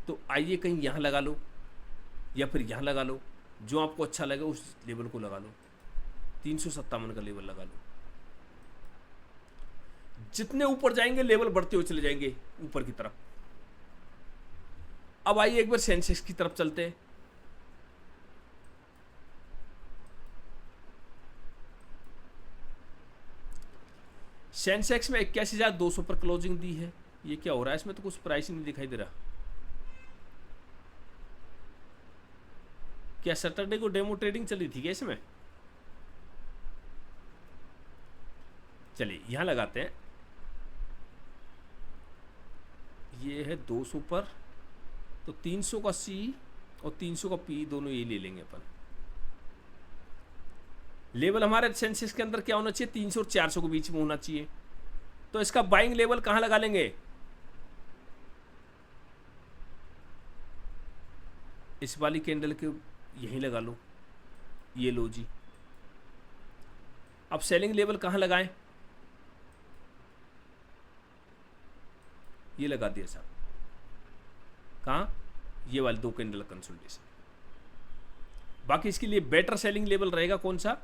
तो आइए कहीं यहाँ लगा लो या फिर यहाँ लगा लो, जो आपको अच्छा लगे उस लेवल को लगा लो। 357 का लेवल लगा लो। जितने ऊपर जाएंगे लेवल बढ़ते हुए चले जाएंगे ऊपर की तरफ। अब आइए एक बार सेंसेक्स की तरफ चलते हैं। सेंसेक्स में 81,200 पर क्लोजिंग दी है। ये क्या हो रहा है, इसमें तो कुछ प्राइस ही नहीं दिखाई दे रहा। क्या सैटरडे को डेमो ट्रेडिंग चली थी क्या इसमें? चलिए यहां लगाते हैं। ये है 200 पर, तो 300 का सी और 300 का पी दोनों ये ले लेंगे अपन। लेवल हमारे सेंसेक्स के अंदर क्या होना चाहिए, 300 और 400 के बीच में होना चाहिए। तो इसका बाइंग लेवल कहां लगा लेंगे, इस वाली कैंडल के यहीं लगा लो। ये लो जी। अब सेलिंग लेवल कहां लगाएं, ये लगा दिया साहब। कहां, ये वाले 2 कैंडल कंसोलिडेशन। बाकी इसके लिए बेटर सेलिंग लेवल रहेगा कौन सा,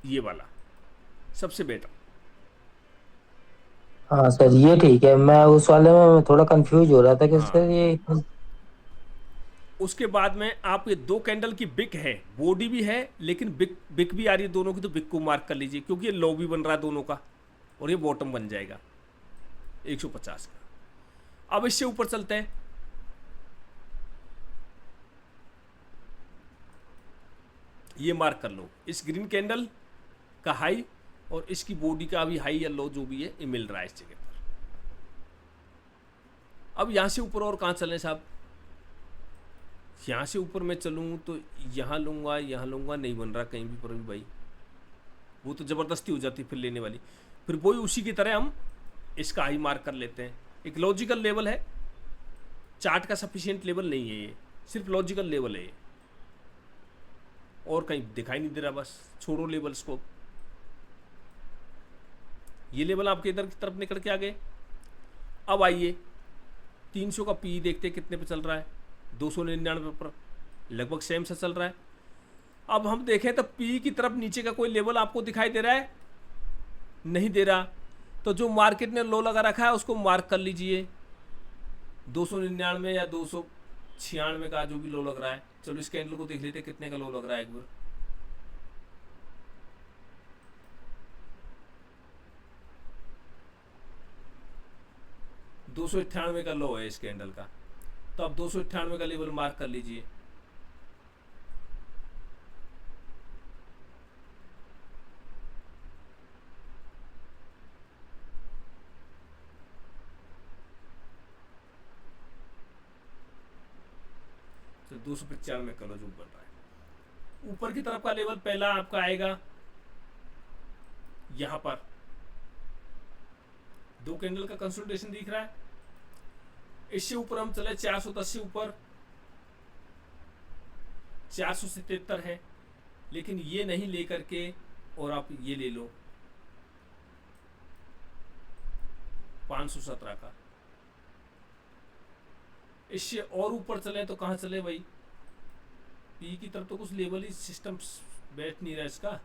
ये वाला सबसे बेटर। हाँ सर ये ठीक है, मैं उस वाले में थोड़ा कंफ्यूज हो रहा था कि सर ये उसके बाद में आप ये 2 कैंडल की बिक है, बॉडी भी है लेकिन बिक बिक भी आ रही है दोनों की, तो बिक को मार्क कर लीजिए क्योंकि ये लो भी बन रहा है दोनों का और ये बॉटम बन जाएगा 150 का। अब इससे ऊपर चलते हैं। ये मार्क कर लो, इस ग्रीन कैंडल का हाई और इसकी बॉडी का अभी हाई या लो जो भी है ये मिल रहा है इस जगह पर। अब यहां से ऊपर और कहां चलें साहब, यहां से ऊपर मैं चलूं तो यहां लूंगा, यहां लूंगा, नहीं बन रहा कहीं भी पर भी भाई, वो तो जबरदस्ती हो जाती फिर लेने वाली। फिर वही उसी की तरह हम इसका हाई मार्क कर लेते हैं। एक लॉजिकल लेवल है, चार्ट का सफिशिएंट लेवल नहीं है, ये सिर्फ लॉजिकल लेवल है ये, और कहीं दिखाई नहीं दे रहा, बस छोड़ो लेवल्स को। ये लेवल आपके इधर की तरफ निकल के आ गए। अब आइए 300 का पी देखते कितने पे चल रहा है, 299 पर, लगभग सेम सा चल रहा है। अब हम देखें तो पी की तरफ नीचे का कोई लेवल आपको दिखाई दे रहा है, नहीं दे रहा, तो जो मार्केट ने लो लगा रखा है उसको मार्क कर लीजिए 299 या 296 का जो भी लो लग रहा है। चलो इस कैंडल को देख लेते कितने का लो लग रहा है एक बार। $298 का लो है इस कैंडल का, तो अब 298 का लेवल मार्क कर लीजिए। 295 में कलर जो बन रहा है। ऊपर की तरफ का लेवल पहला आपका आएगा यहां पर, 2 कैंडल का कंसोलिडेशन दिख रहा है। इससे ऊपर हम चले 410 से ऊपर 477 है, लेकिन ये नहीं लेकर के और आप ये ले लो 517 का। इससे और ऊपर चले तो कहां चले भाई, पी की तरफ तो कुछ लेवल ही सिस्टम बैठ नहीं रहा इसका।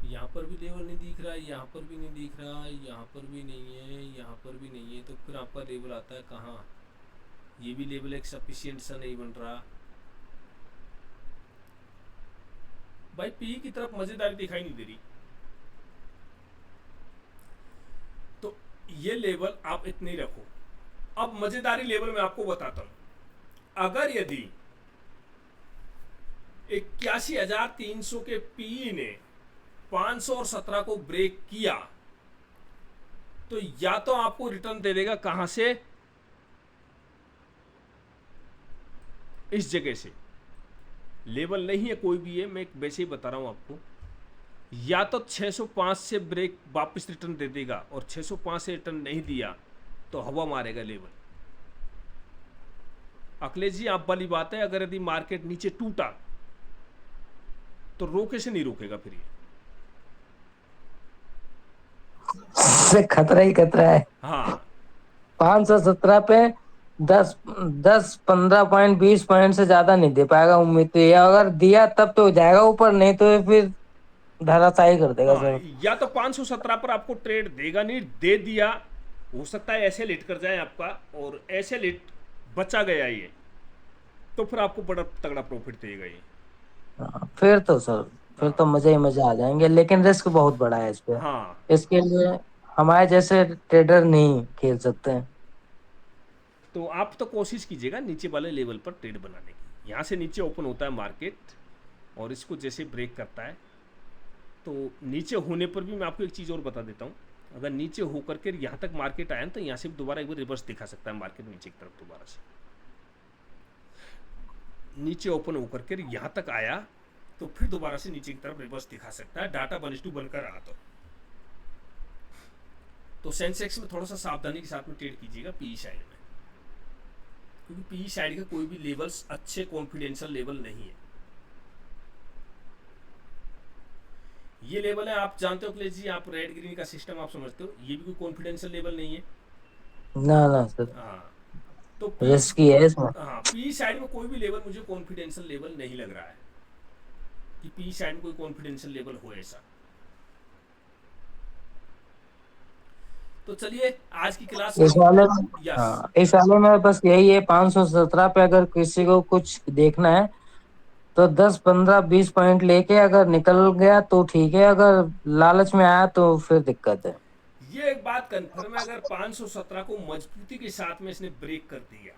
यहाँ पर भी लेवल नहीं दिख रहा है, यहाँ पर भी नहीं दिख रहा है, यहाँ पर भी नहीं है, यहाँ पर भी नहीं है। तो फिर आपका लेवल आता है कहाँ, ये भी लेवल एक सफिशिएंट सा नहीं बन रहा भाई। पी की तरफ मजेदारी दिखाई नहीं दे रही। तो ये लेवल आप इतने ही रखो। अब मजेदारी लेवल मैं आपको बताता हूं। अगर यदि 81,300 के पी ने 517 को ब्रेक किया तो या तो आपको रिटर्न दे देगा कहां से, इस जगह से। लेवल नहीं है कोई भी है, मैं वैसे ही बता रहा हूं आपको। या तो 605 से ब्रेक वापस रिटर्न दे देगा, और 605 से रिटर्न नहीं दिया तो हवा मारेगा लेवल। अखिलेश जी आप वाली बात है, अगर यदि मार्केट नीचे टूटा तो रोके से नहीं रोकेगा फिर ये। से खतरा ही खतरा है। हाँ 517 पे 10-15 पॉइंट 20 पॉइंट से ज्यादा नहीं दे पाएगा। उम्मीद तो ये, अगर दिया तब तो हो जाएगा ऊपर, नहीं तो ये फिर धराशायी कर देगा हाँ, सर। या तो 517 पर आपको ट्रेड देगा नहीं, दे दिया हो सकता है ऐसे लेट कर जाए आपका, और ऐसे लेट बचा गया ये, तो फिर आपको बड़ा तगड़ा प्रॉफिट देगा ये। हाँ, फिर तो सर, फिर तो मजे ही मजे आ जाएंगे, लेकिन रिस्क बहुत बड़ा है इस पे। हाँ इसके लिए हमारे जैसे ट्रेडर नहीं खेल सकते हैं। तो आप तो कोशिश कीजिएगा नीचे वाले लेवल पर ट्रेड बनाने की। यहाँ से नीचे ओपन होता है मार्केट, और इसको जैसे ब्रेक करता है तो नीचे होने पर भी मैं आपको एक चीज़ और बता देता हूँ। अगर नीचे होकर के यहाँ तक मार्केट आया तो यहाँ से दोबारा एक बार रिवर्स दिखा सकता है मार्केट नीचे की तरफ। दोबारा से नीचे ओपन होकर के यहाँ तक आया तो फिर दोबारा से नीचे की तरफ रिवर्स दिखा सकता है, डाटा 1:2 बनकर आ तो सेंसेक्स में थोड़ा सा सावधानी के साथ में ट्रेड कीजिएगा पीई साइड में, क्योंकि पीई साइड का कोई भी लेवल्स अच्छे कॉन्फिडेंशियल लेवल नहीं है। ये लेवल है, आप जानते हो अखिलेश जी, आप रेड ग्रीन का सिस्टम आप समझते हो, ये भी कोई कॉन्फिडेंशियल लेवल नहीं है ना सर, हाँ। तो रिस्की है इसमें। हाँ पी साइड में कोई भी लेवल मुझे कॉन्फिडेंशियल लेवल नहीं लग रहा है कि पी साइड में कोई कॉन्फिडेंशियल लेवल हो ऐसा। तो चलिए आज की क्लास इस वाले में, यस हाँ, इस वाले में बस यही है, 517 पे अगर किसी को कुछ देखना है तो 10, 15, 20 पॉइंट लेके अगर निकल गया तो ठीक है, अगर लालच में आया तो फिर दिक्कत है। ये एक बात कंफर्म है, अगर 517 को मजबूती के साथ में इसने ब्रेक कर दिया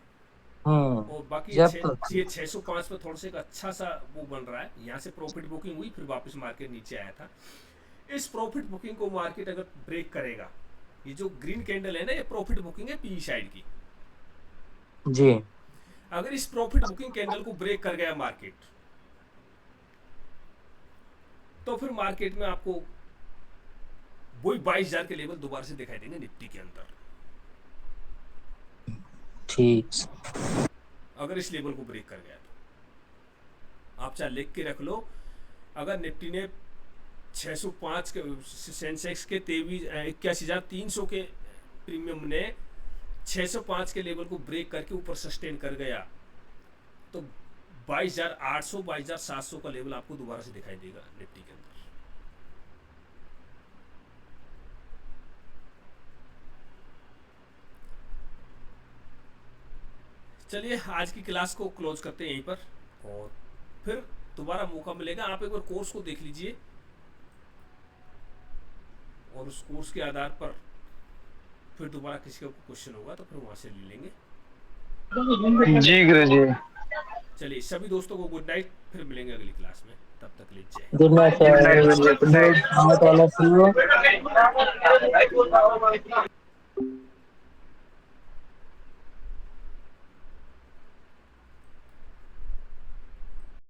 और बाकी जब ये 605 पे थोड़ा सा एक अच्छा सा वो बन रहा है, यहाँ से प्रॉफिट बुकिंग हुई, फिर वापस मार्केट नीचे आया था। इस प्रॉफिट बुकिंग को मार्केट अगर ब्रेक करेगा, ये जो ग्रीन कैंडल है ना, ये प्रॉफिट बुकिंग है पी साइड की जी। अगर इस प्रॉफिट बुकिंग कैंडल को ब्रेक कर गया मार्केट, तो फिर मार्केट में आपको वही 22,000 के लेवल दोबारा से दिखाई देंगे निफ्टी के अंदर। ठीक, अगर इस लेवल को ब्रेक कर गया तो आप चाहे लिख के रख लो, अगर निफ्टी ने 605 के सेंसेक्स के 81,300 के प्रीमियम ने 605 के लेवल को ब्रेक करके ऊपर सस्टेन कर गया, तो 22,800 22,700 का लेवल आपको दोबारा से दिखाई देगा निफ्टी के अंदर। चलिए आज की क्लास को क्लोज करते हैं यहीं पर, और फिर दोबारा मौका मिलेगा, आप एक बार कोर्स को देख लीजिए और उस कोर्स के आधार पर फिर दोबारा किसी का क्वेश्चन होगा तो फिर वहां से ले लेंगे। जी गुरु जी। चलिए सभी दोस्तों को गुड नाइट, फिर मिलेंगे अगली क्लास में, तब तक ले जय। Good night, good night. Good night.